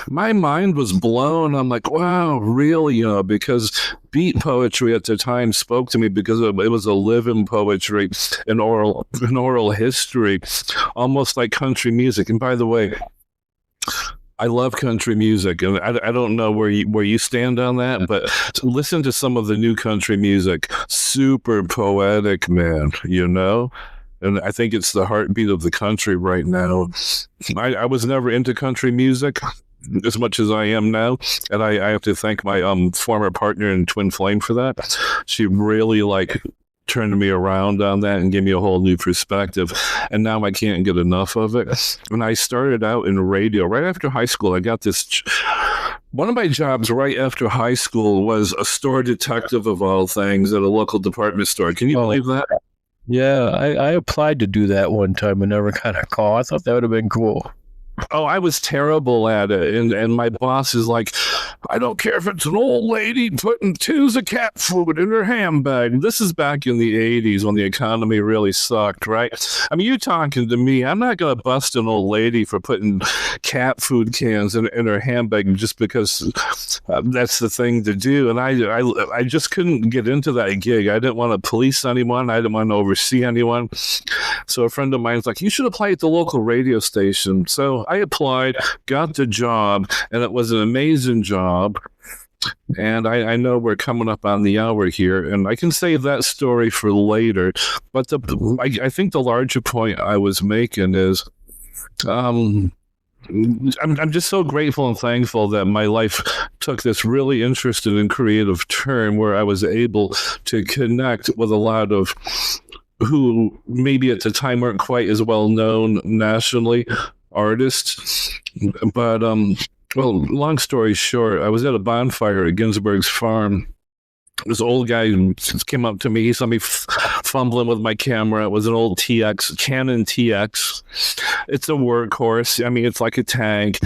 My mind was blown. I'm like, wow, really? You know, because beat poetry at the time spoke to me because it was a living poetry, an oral history, almost like country music. And by the way, I love country music, and I don't know where you stand on that, but listen to some of the new country music. Super poetic, man, you know? And I think it's the heartbeat of the country right now. I was never into country music as much as I am now, and I have to thank my former partner in Twin Flame for that. She really, turned me around on that and gave me a whole new perspective. And now I can't get enough of it. When I started out in radio, right after high school, I got this... One of my jobs right after high school was a store detective, of all things, at a local department store. Can you believe that? Yeah, I applied to do that one time and never got a call. I thought that would have been cool. Oh, I was terrible at it. And my boss is like, I don't care if it's an old lady putting tins of cat food in her handbag. This is back in the 80s when the economy really sucked, right? I mean, you talking to me, I'm not going to bust an old lady for putting cat food cans in her handbag just because that's the thing to do. And I just couldn't get into that gig. I didn't want to police anyone. I didn't want to oversee anyone. So a friend of mine's like, you should apply at the local radio station. So I applied, got the job, and it was an amazing job. And I know we're coming up on the hour here, and I can save that story for later. But I think the larger point I was making is I'm just so grateful and thankful that my life took this really interesting and creative turn where I was able to connect with a lot of who maybe at the time weren't quite as well known nationally, artists. But, well, long story short, I was at a bonfire at Ginsberg's farm. This old guy came up to me. He saw me fumbling with my camera. It was an old Canon TX. It's a workhorse. I mean, it's like a tank.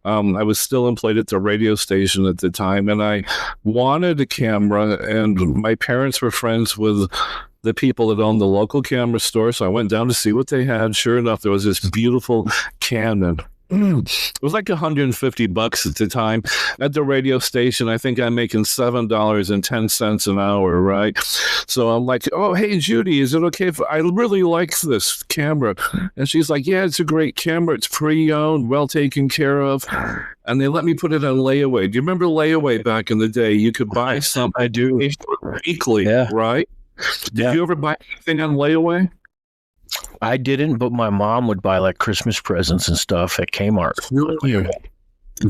I was still employed at the radio station at the time, and I wanted a camera, and my parents were friends with the people that owned the local camera store, so I went down to see what they had. Sure enough, there was this beautiful Canon. It was like $150 at the time. At the radio station, I think I'm making $7.10 an hour, right? So I'm like, oh, hey, Judy, is it okay if I really like this camera? And she's like, yeah, it's a great camera. It's pre-owned, well taken care of. And they let me put it on layaway. Do you remember layaway back in the day? You could buy something. I do. Weekly, right? Did you ever buy anything on layaway? I didn't, but my mom would buy like Christmas presents and stuff at Kmart.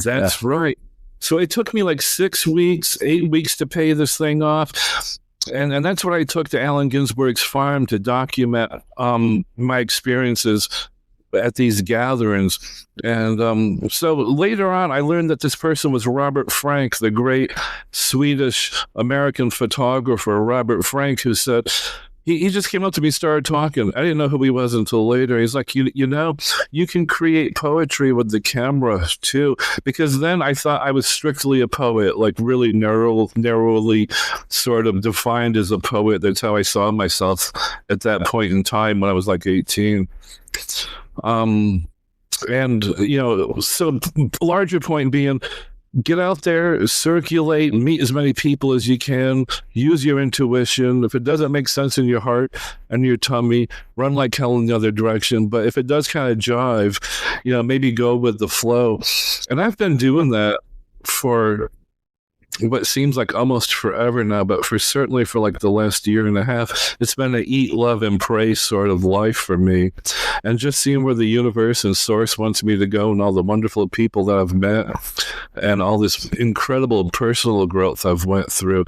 That's right. So it took me like 6 weeks, 8 weeks to pay this thing off. And that's what I took to Allen Ginsberg's farm to document my experiences at these gatherings. And so later on, I learned that this person was Robert Frank, the great Swedish-American photographer, Robert Frank, who said, he just came up to me, started talking. I didn't know who he was until later. He's like, you know, you can create poetry with the camera too. Because then I thought I was strictly a poet, like really narrowly sort of defined as a poet. That's how I saw myself at that point in time when I was like 18. And, you know, so larger point being, get out there, circulate, meet as many people as you can, use your intuition. If it doesn't make sense in your heart and your tummy, run like hell in the other direction. But if it does kind of jive, you know, maybe go with the flow. And I've been doing that for what seems like almost forever now, but certainly for like the last year and a half, it's been an eat, love, and pray sort of life for me. And just seeing where the universe and source wants me to go and all the wonderful people that I've met and all this incredible personal growth I've went through.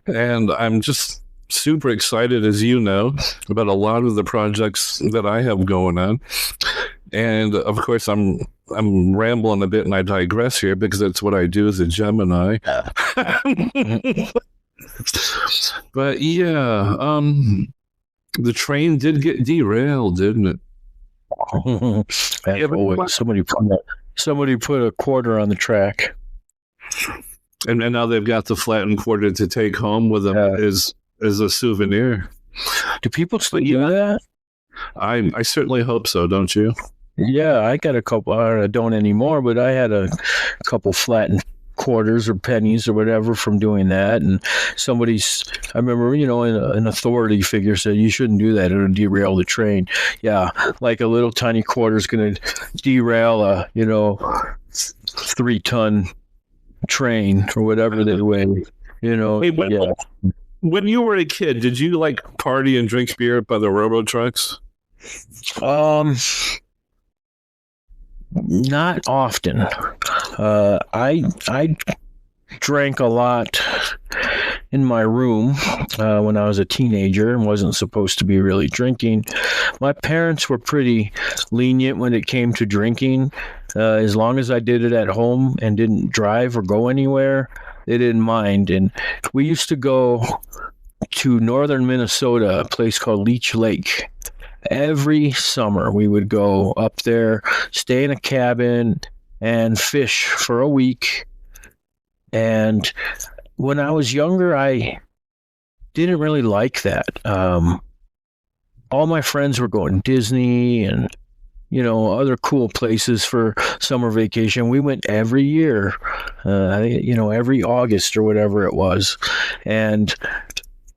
And I'm just super excited, as you know, about a lot of the projects that I have going on. And of course, I'm rambling a bit and I digress here because that's what I do as a Gemini. But yeah, the train did get derailed, didn't it? Somebody put a quarter on the track. And now they've got the flattened quarter to take home with them as a souvenir. Do people still do that? I certainly hope so, don't you? Yeah, I got a couple. I don't anymore, but I had a couple flattened quarters or pennies or whatever from doing that. And I remember, you know, an authority figure said, you shouldn't do that. It'll derail the train. Yeah, like a little tiny quarter is going to derail a, 3-ton train or whatever they weigh, you know. Hey, when you were a kid, did you like party and drink beer by the railroad tracks? Not often. I drank a lot in my room when I was a teenager and wasn't supposed to be really drinking. My parents were pretty lenient when it came to drinking. As long as I did it at home and didn't drive or go anywhere, they didn't mind. And we used to go to northern Minnesota, a place called Leech Lake. Every summer we would go up there, stay in a cabin, and fish for a week. And when I was younger, I didn't really like that. All my friends were going to Disney and, other cool places for summer vacation. We went every year, every August or whatever it was. And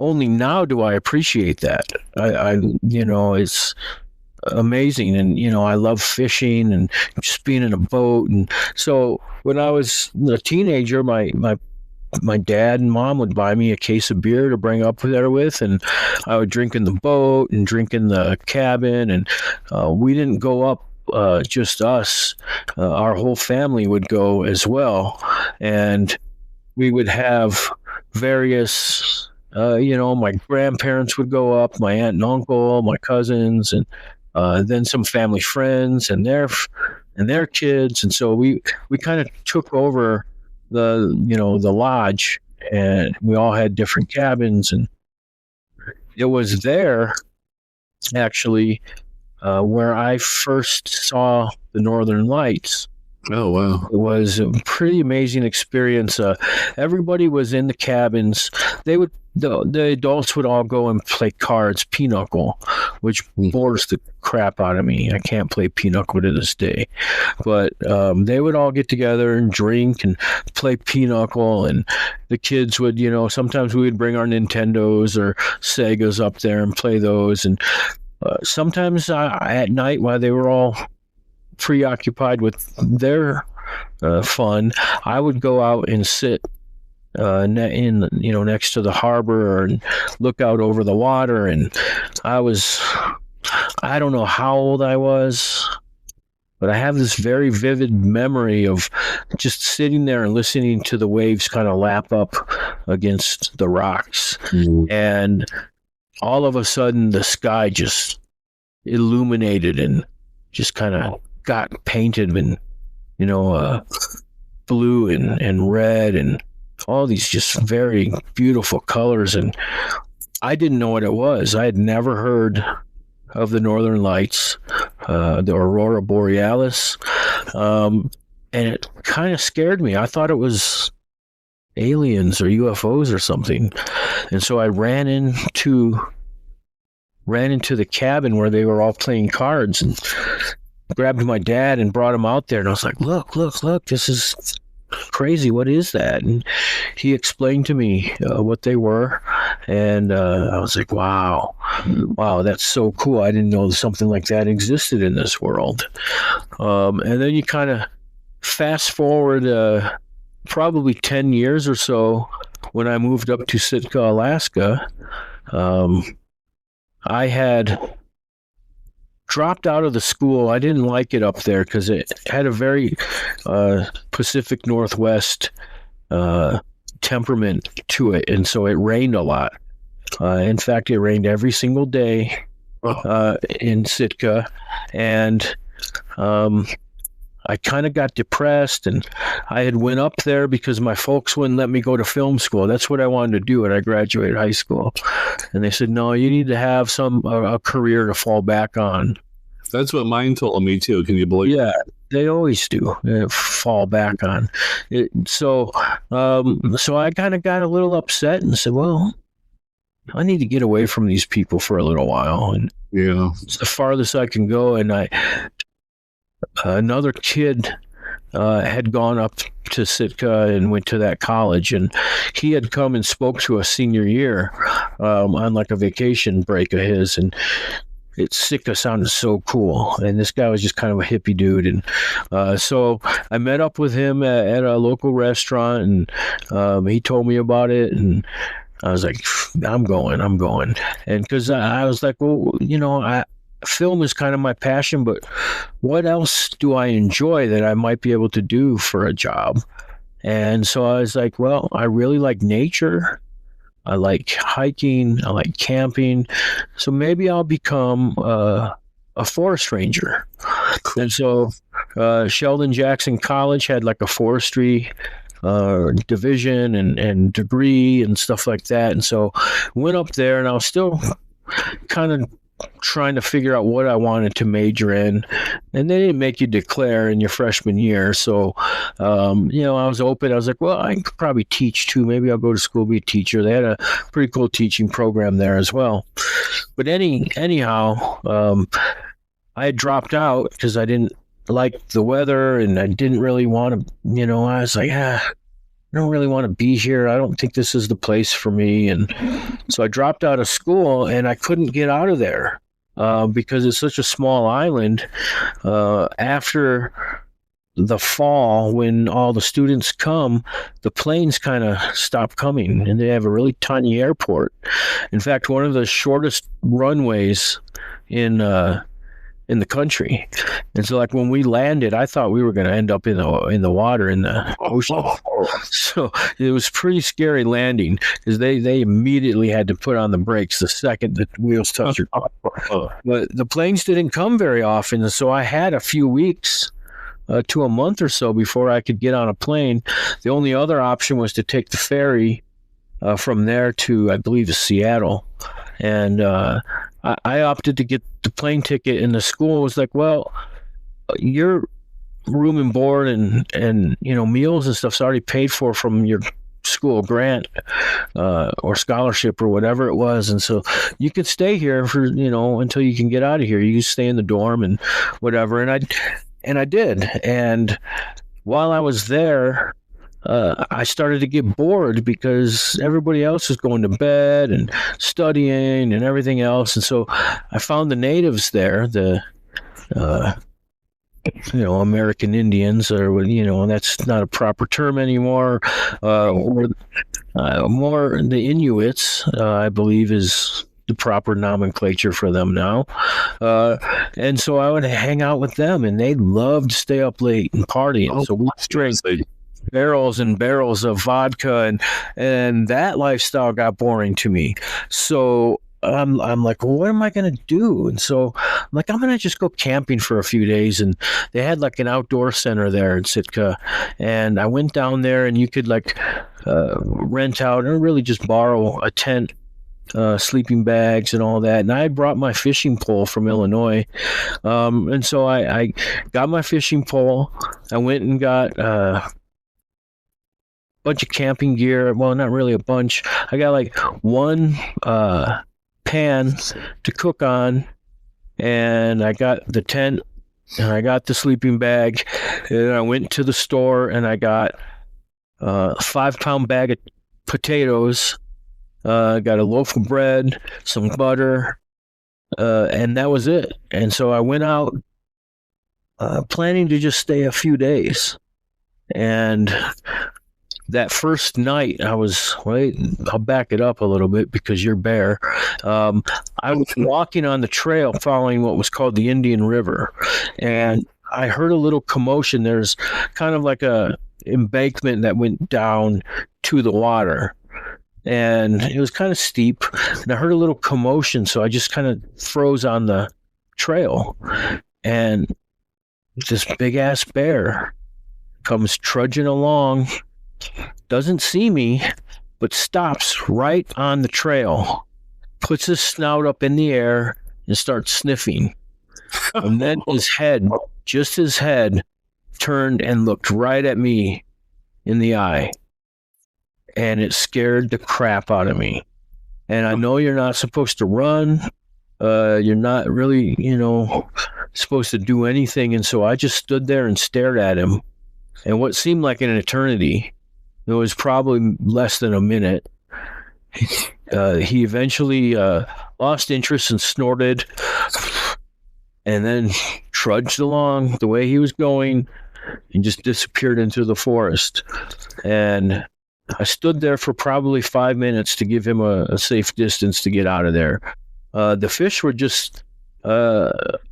only now do I appreciate that. It's amazing. And, I love fishing and just being in a boat. And so when I was a teenager, my dad and mom would buy me a case of beer to bring up there with, and I would drink in the boat and drink in the cabin. And we didn't go up just us. Our whole family would go as well. And we would have various, my grandparents would go up, my aunt and uncle, my cousins, and then some family friends and their kids. And so we kind of took over the lodge, and we all had different cabins. And it was there actually where I first saw the Northern Lights. Oh, wow. It was a pretty amazing experience. Everybody was in the cabins. The adults would all go and play cards, pinochle, which bores the crap out of me. I can't play pinochle to this day. But they would all get together and drink and play pinochle, and the kids would, sometimes we would bring our Nintendos or Segas up there and play those. And sometimes at night, while they were all preoccupied with their fun, I would go out and sit next to the harbor and look out over the water. And I don't know how old I was, but I have this very vivid memory of just sitting there and listening to the waves kind of lap up against the rocks. And all of a sudden the sky just illuminated and just kind of got painted in, blue and red and all these just very beautiful colors. And I didn't know what it was. I had never heard of the Northern Lights, the Aurora Borealis. And it kind of scared me. I thought it was aliens or UFOs or something. And so I ran into the cabin where they were all playing cards, and grabbed my dad and brought him out there. And I was like, look, this is crazy. What is that? And he explained to me what they were. And I was like, wow, that's so cool. I didn't know something like that existed in this world. And then you kind of fast forward probably 10 years or so when I moved up to Sitka, Alaska. I had dropped out of the school. I didn't like it up there because it had a very Pacific Northwest temperament to it, and so it rained a lot. In fact, it rained every single day in Sitka, and I kind of got depressed, and I had went up there because my folks wouldn't let me go to film school. That's what I wanted to do when I graduated high school. And they said, no, you need to have a career to fall back on. That's what mine told me too. Can you believe? Yeah, they always do fall back on it. So I kind of got a little upset and said, well, I need to get away from these people for a little while. And yeah, it's the farthest I can go. And another kid had gone up to Sitka and went to that college, and he had come and spoke to us senior year on like a vacation break of his, and Sitka sounded so cool, and this guy was just kind of a hippie dude. And so I met up with him at a local restaurant, and he told me about it, and I was like, I'm going. And because I was like, well, film is kind of my passion, but what else do I enjoy that I might be able to do for a job? And so I was like, well, I really like nature. I like hiking. I like camping. So maybe I'll become a forest ranger. And so Sheldon Jackson College had like a forestry division and degree and stuff like that. And so went up there, and I was still kind of trying to figure out what I wanted to major in, and they didn't make you declare in your freshman year. So, I was open. I was like, well, I could probably teach too. Maybe I'll go to school, be a teacher. They had a pretty cool teaching program there as well. But anyhow, I had dropped out because I didn't like the weather, and I didn't really want to, I was like, I don't really want to be here. I don't think this is the place for me. And so I dropped out of school, and I couldn't get out of there because it's such a small island. After the fall, when all the students come, the planes kind of stop coming, and they have a really tiny airport. In fact, one of the shortest runways in the country. And so, like, when we landed, I thought we were going to end up in the water, in the ocean. So it was pretty scary landing, because they immediately had to put on the brakes the second the wheels touched your car. But the planes didn't come very often, and so I had a few weeks to a month or so before I could get on a plane. The only other option was to take the ferry from there to, I believe, Seattle. And I opted to get the plane ticket, and the school was like, well, your room and board and meals and stuff's already paid for from your school grant or scholarship or whatever it was, and so you could stay here for until you can get out of here. You can stay in the dorm and whatever. And I did. And while I was there, I started to get bored because everybody else was going to bed and studying and everything else. And so I found the natives there, the American Indians, or that's not a proper term anymore, or more the Inuits, I believe is the proper nomenclature for them now. And so I would hang out with them, and they loved to stay up late and party. And so we drank barrels and barrels of vodka, and that lifestyle got boring to me. So I'm like, well, what am I going to do? And so I'm like, I'm going to just go camping for a few days. And they had like an outdoor center there in Sitka. And I went down there, and you could rent out or really just borrow a tent, sleeping bags and all that. And I had brought my fishing pole from Illinois. And so I got my fishing pole. I went and got bunch of camping gear. Well, not really a bunch. I got like one pan to cook on, and I got the tent, and I got the sleeping bag, and I went to the store, and I got a 5-pound bag of potatoes, got a loaf of bread, some butter, and that was it. And so I went out planning to just stay a few days. And that first night, I'll back it up a little bit because you're Bear. I was walking on the trail following what was called the Indian River, and I heard a little commotion. There's kind of like a embankment that went down to the water, and it was kind of steep, and I heard a little commotion, so I just kind of froze on the trail, and this big-ass bear comes trudging along, doesn't see me, but stops right on the trail, puts his snout up in the air, and starts sniffing. And then his head turned and looked right at me in the eye. And it scared the crap out of me. And I know you're not supposed to run. You're not really, supposed to do anything. And so I just stood there and stared at him. And what seemed like an eternity, it was probably less than a minute. He eventually lost interest and snorted, and then trudged along the way he was going and just disappeared into the forest. And I stood there for probably 5 minutes to give him a safe distance to get out of there. The fish were just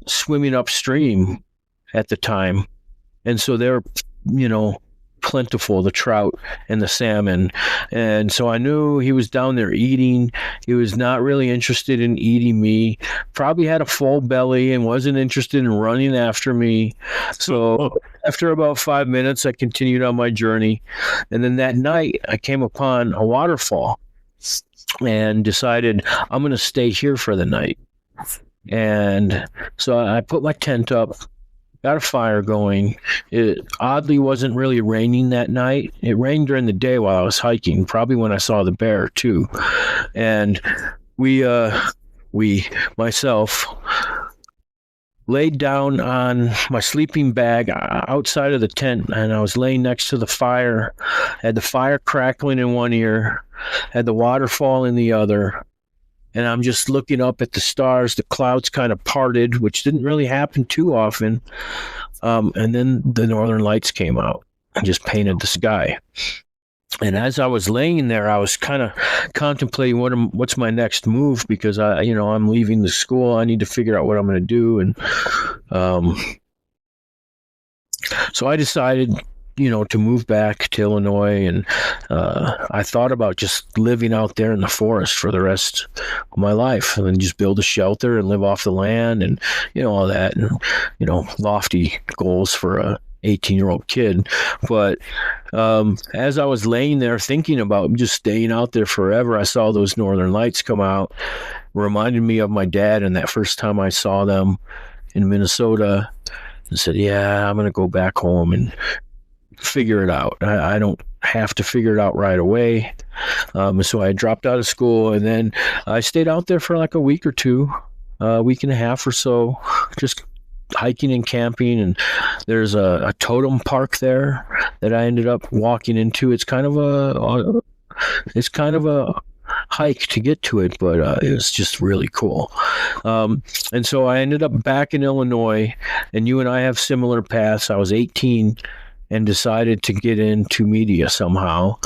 swimming upstream at the time, and so they were, plentiful, the trout and the salmon. And so I knew he was down there eating. He was not really interested in eating me, probably had a full belly and wasn't interested in running after me. So after about 5 minutes, I continued on my journey. And then that night I came upon a waterfall and decided I'm going to stay here for the night. And so I put my tent up, got a fire going. It oddly wasn't really raining that night. It rained during the day while I was hiking, probably when I saw the bear too. And myself laid down on my sleeping bag outside of the tent, and I was laying next to the fire, had the fire crackling in one ear, had the waterfall in the other. And I'm just looking up at the stars. The clouds kind of parted, which didn't really happen too often. And then the northern lights came out and just painted the sky. And as I was laying there, I was kind of contemplating what's my next move, because I'm leaving the school. I need to figure out what I'm going to do. And so I decided, to move back to Illinois, and I thought about just living out there in the forest for the rest of my life, and then just build a shelter and live off the land, and all that, and lofty goals for a 18-year-old kid. But as I was laying there thinking about just staying out there forever, I saw those northern lights come out. Reminded me of my dad and that first time I saw them in Minnesota, and said, yeah, I'm going to go back home and figure it out. I don't have to figure it out right away. So I dropped out of school, and then I stayed out there for like a week or two, a week and a half or so, just hiking and camping. And there's a totem park there that I ended up walking into. It's kind of a hike to get to it, but it was just really cool. And so I ended up back in Illinois, and you and I have similar paths. I was 18 and decided to get into media somehow.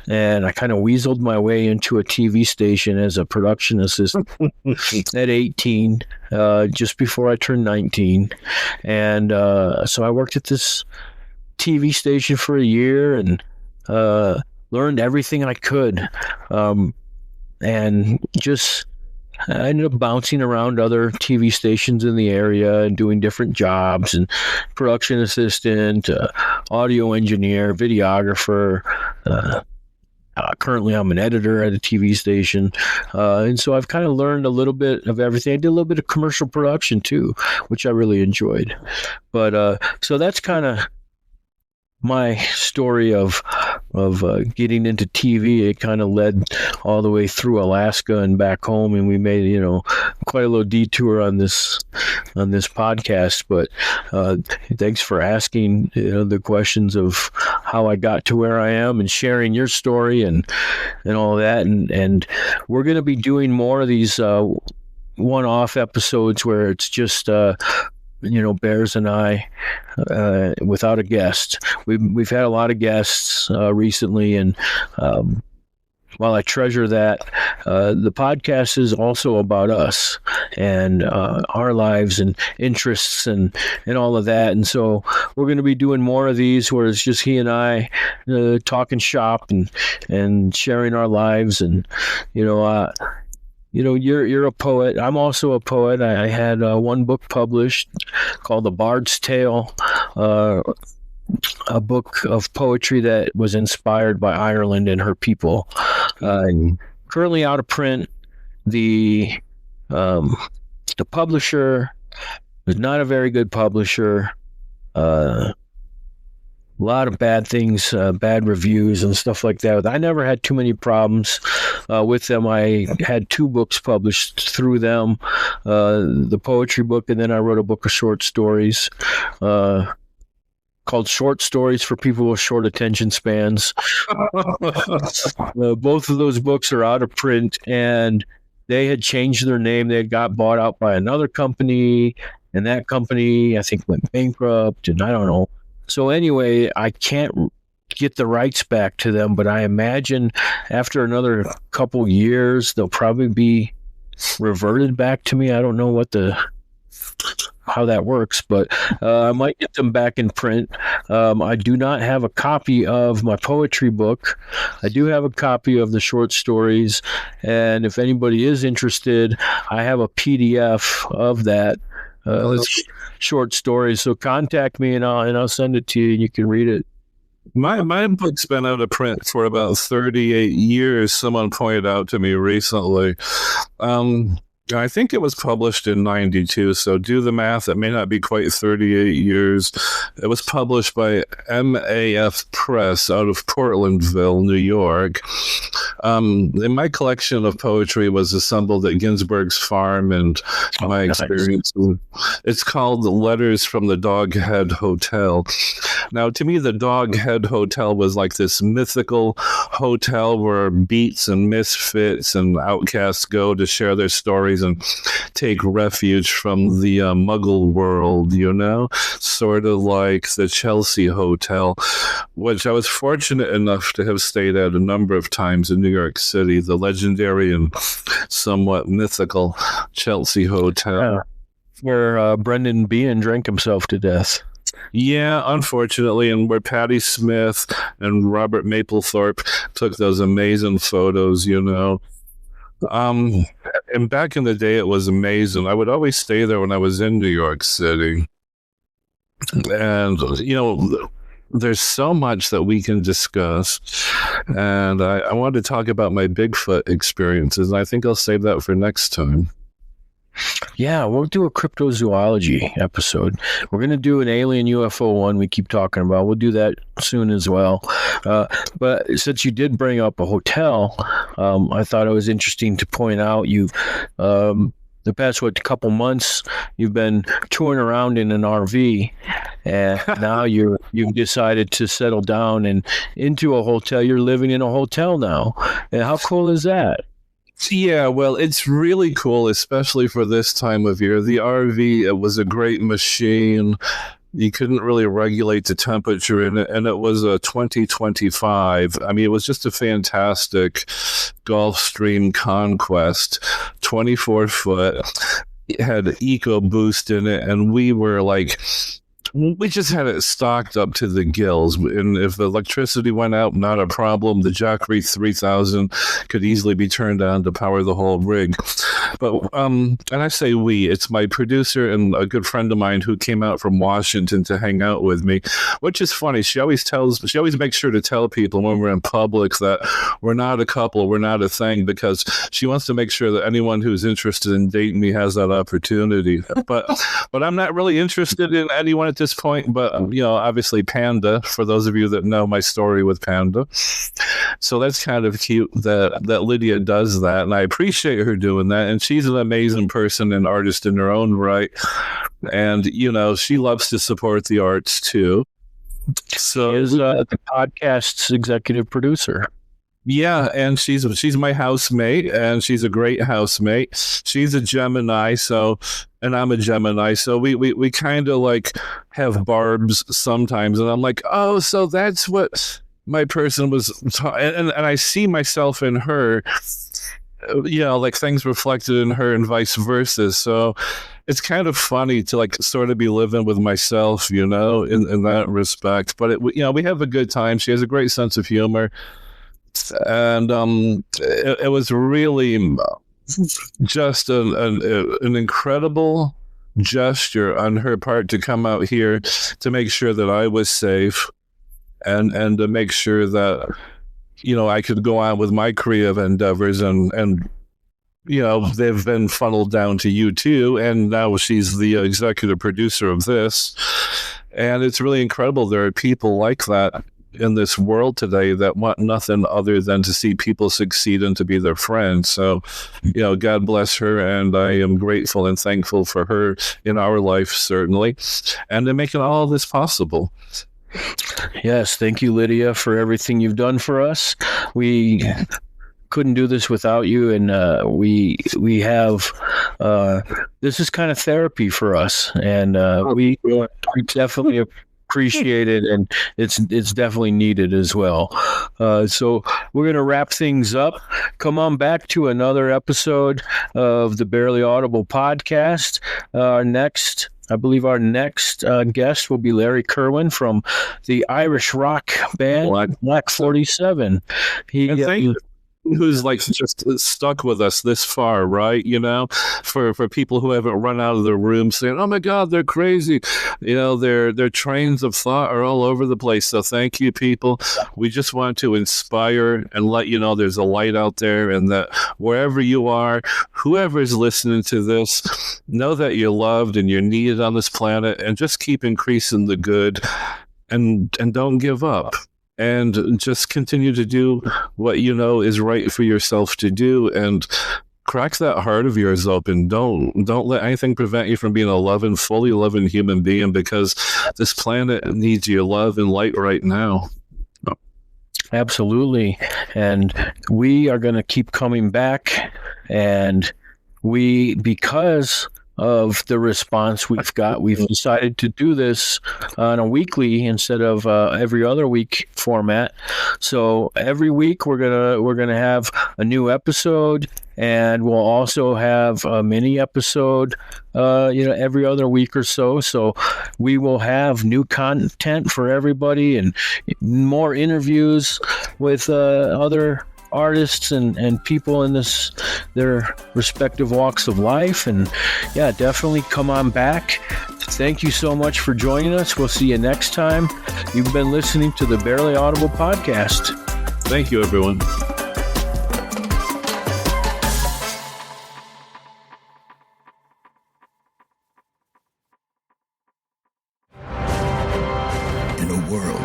And I kind of weaseled my way into a TV station as a production assistant at 18, just before I turned 19. And so I worked at this TV station for a year and learned everything I could. And just I ended up bouncing around other TV stations in the area and doing different jobs, and production assistant, audio engineer, videographer. Currently, I'm an editor at a TV station. And so I've kind of learned a little bit of everything. I did a little bit of commercial production too, which I really enjoyed. But so that's kind of my story of getting into TV. It kind of led all the way through Alaska and back home, and we made quite a little detour on this podcast. But thanks for asking the questions of how I got to where I am and sharing your story and all that. And we're going to be doing more of these one-off episodes where it's just Bearz and I, without a guest. We've had a lot of guests recently, and while I treasure that, the podcast is also about us and our lives and interests and all of that. And so we're going to be doing more of these where it's just he and I talking shop and sharing our lives. And you're a poet. I'm also a poet. I had one book published called The Bard's Tale, a book of poetry that was inspired by Ireland and her people. Currently out of print. The publisher was not a very good publisher. A lot of bad things, bad reviews and stuff like that. I never had too many problems with them. I had 2 books published through them, the poetry book, and then I wrote a book of short stories called Short Stories for People with Short Attention Spans. Both of those books are out of print, and they had changed their name. They had got bought out by another company, and that company, I think, went bankrupt, and I don't know. So anyway, I can't get the rights back to them, but I imagine after another couple years, they'll probably be reverted back to me. I don't know how that works, but I might get them back in print. I do not have a copy of my poetry book. I do have a copy of the short stories, and if anybody is interested, I have a PDF of that. Short stories. So contact me and I'll send it to you and you can read it. My book's been out of print for about 38 years. Someone pointed out to me recently. I think it was published in 92, so do the math. It may not be quite 38 years. It was published by MAF Press out of Portlandville, New York. And my collection of poetry was assembled at Ginsberg's farm, and my experience. It's called Letters from the Doghead Hotel. Now, to me, the Doghead Hotel was like this mythical hotel where beats and misfits and outcasts go to share their stories and take refuge from the muggle world, sort of like the Chelsea Hotel, which I was fortunate enough to have stayed at a number of times in New York City, the legendary and somewhat mythical Chelsea Hotel. Where Brendan Behan drank himself to death. Yeah, unfortunately, and where Patti Smith and Robert Mapplethorpe took those amazing photos, and back in the day, it was amazing. I would always stay there when I was in New York City. And, there's so much that we can discuss. And I want to talk about my Bigfoot experiences. And I think I'll save that for next time. Yeah, we'll do a cryptozoology episode. We're going to do an alien UFO one we keep talking about. We'll do that soon as well. But since you did bring up a hotel, I thought it was interesting to point out you, the past, couple months, you've been touring around in an RV, and now you've decided to settle down and into a hotel. You're living in a hotel now. And how cool is that? Yeah, well, it's really cool, especially for this time of year. The RV, it was a great machine. You couldn't really regulate the temperature in it, and it was a 2025. I mean, it was just a fantastic Gulfstream Conquest, 24 foot. It had EcoBoost in it, and we just had it stocked up to the gills. And if electricity went out, not a problem. The Jackery 3000 could easily be turned on to power the whole rig. But, and I say we, it's my producer and a good friend of mine who came out from Washington to hang out with me, which is funny. She always makes sure to tell people when we're in public that we're not a couple, we're not a thing, because she wants to make sure that anyone who's interested in dating me has that opportunity. But I'm not really interested in anyone at this point, but obviously Panda, for those of you that know my story with Panda. So that's kind of cute that Lydia does that, and I appreciate her doing that. And she's an amazing person and artist in her own right, and she loves to support the arts too. So she is the podcast's executive producer. Yeah, and she's my housemate, and she's a great housemate. She's a Gemini, and I'm a Gemini, so we kind of like have barbs sometimes, and I'm like, oh, so that's what my person was, and I see myself in her, like things reflected in her and vice versa. So it's kind of funny to like sort of be living with myself, in that respect. But we have a good time. She has a great sense of humor. And it was really just an incredible gesture on her part to come out here to make sure that I was safe and to make sure that I could go on with my creative endeavors, and they've been funneled down to you too, and now she's the executive producer of this, and it's really incredible. There are people like that in this world today that want nothing other than to see people succeed and to be their friends. So, God bless her, and I am grateful and thankful for her in our life, certainly, and in making all of this possible. Yes, thank you, Lydia, for everything you've done for us. We couldn't do this without you, and we have this is kind of therapy for us, and we definitely appreciate it, and it's definitely needed as well. So we're going to wrap things up. Come on back to another episode of the Barely Audible podcast. Our next guest will be Larry Kerwin from the Irish rock band Black 47. who's like just stuck with us this far, right? For people who haven't run out of their room saying, "Oh my God, they're crazy," their trains of thought are all over the place. So thank you, people. We just want to inspire and let you know there's a light out there, and that wherever you are, whoever is listening to this, know that you're loved and you're needed on this planet, and just keep increasing the good, and don't give up. And just continue to do what you know is right for yourself to do, and crack that heart of yours open. Don't let anything prevent you from being a fully loving human being, because this planet needs your love and light right now. Absolutely. And we are going to keep coming back, and because of the response we've got, we've decided to do this on a weekly instead of every other week format. So every week we're gonna have a new episode, and we'll also have a mini episode every other week or so. So we will have new content for everybody, and more interviews with other artists and people in their respective walks of life. And yeah, definitely come on back. Thank you so much for joining us. We'll see you next time. You've been listening to the Barely Audible podcast. Thank you, everyone.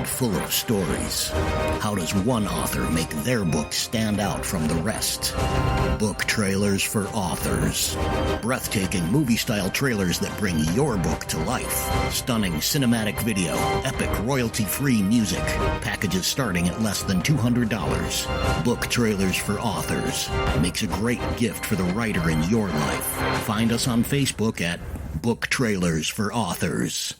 Full of stories. How does one author make their book stand out from the rest? Book trailers for authors. Breathtaking movie-style trailers that bring your book to life. Stunning cinematic video. Epic royalty-free music. Packages starting at less than $200. Book trailers for authors. Makes a great gift for the writer in your life. Find us on Facebook at Book Trailers for Authors.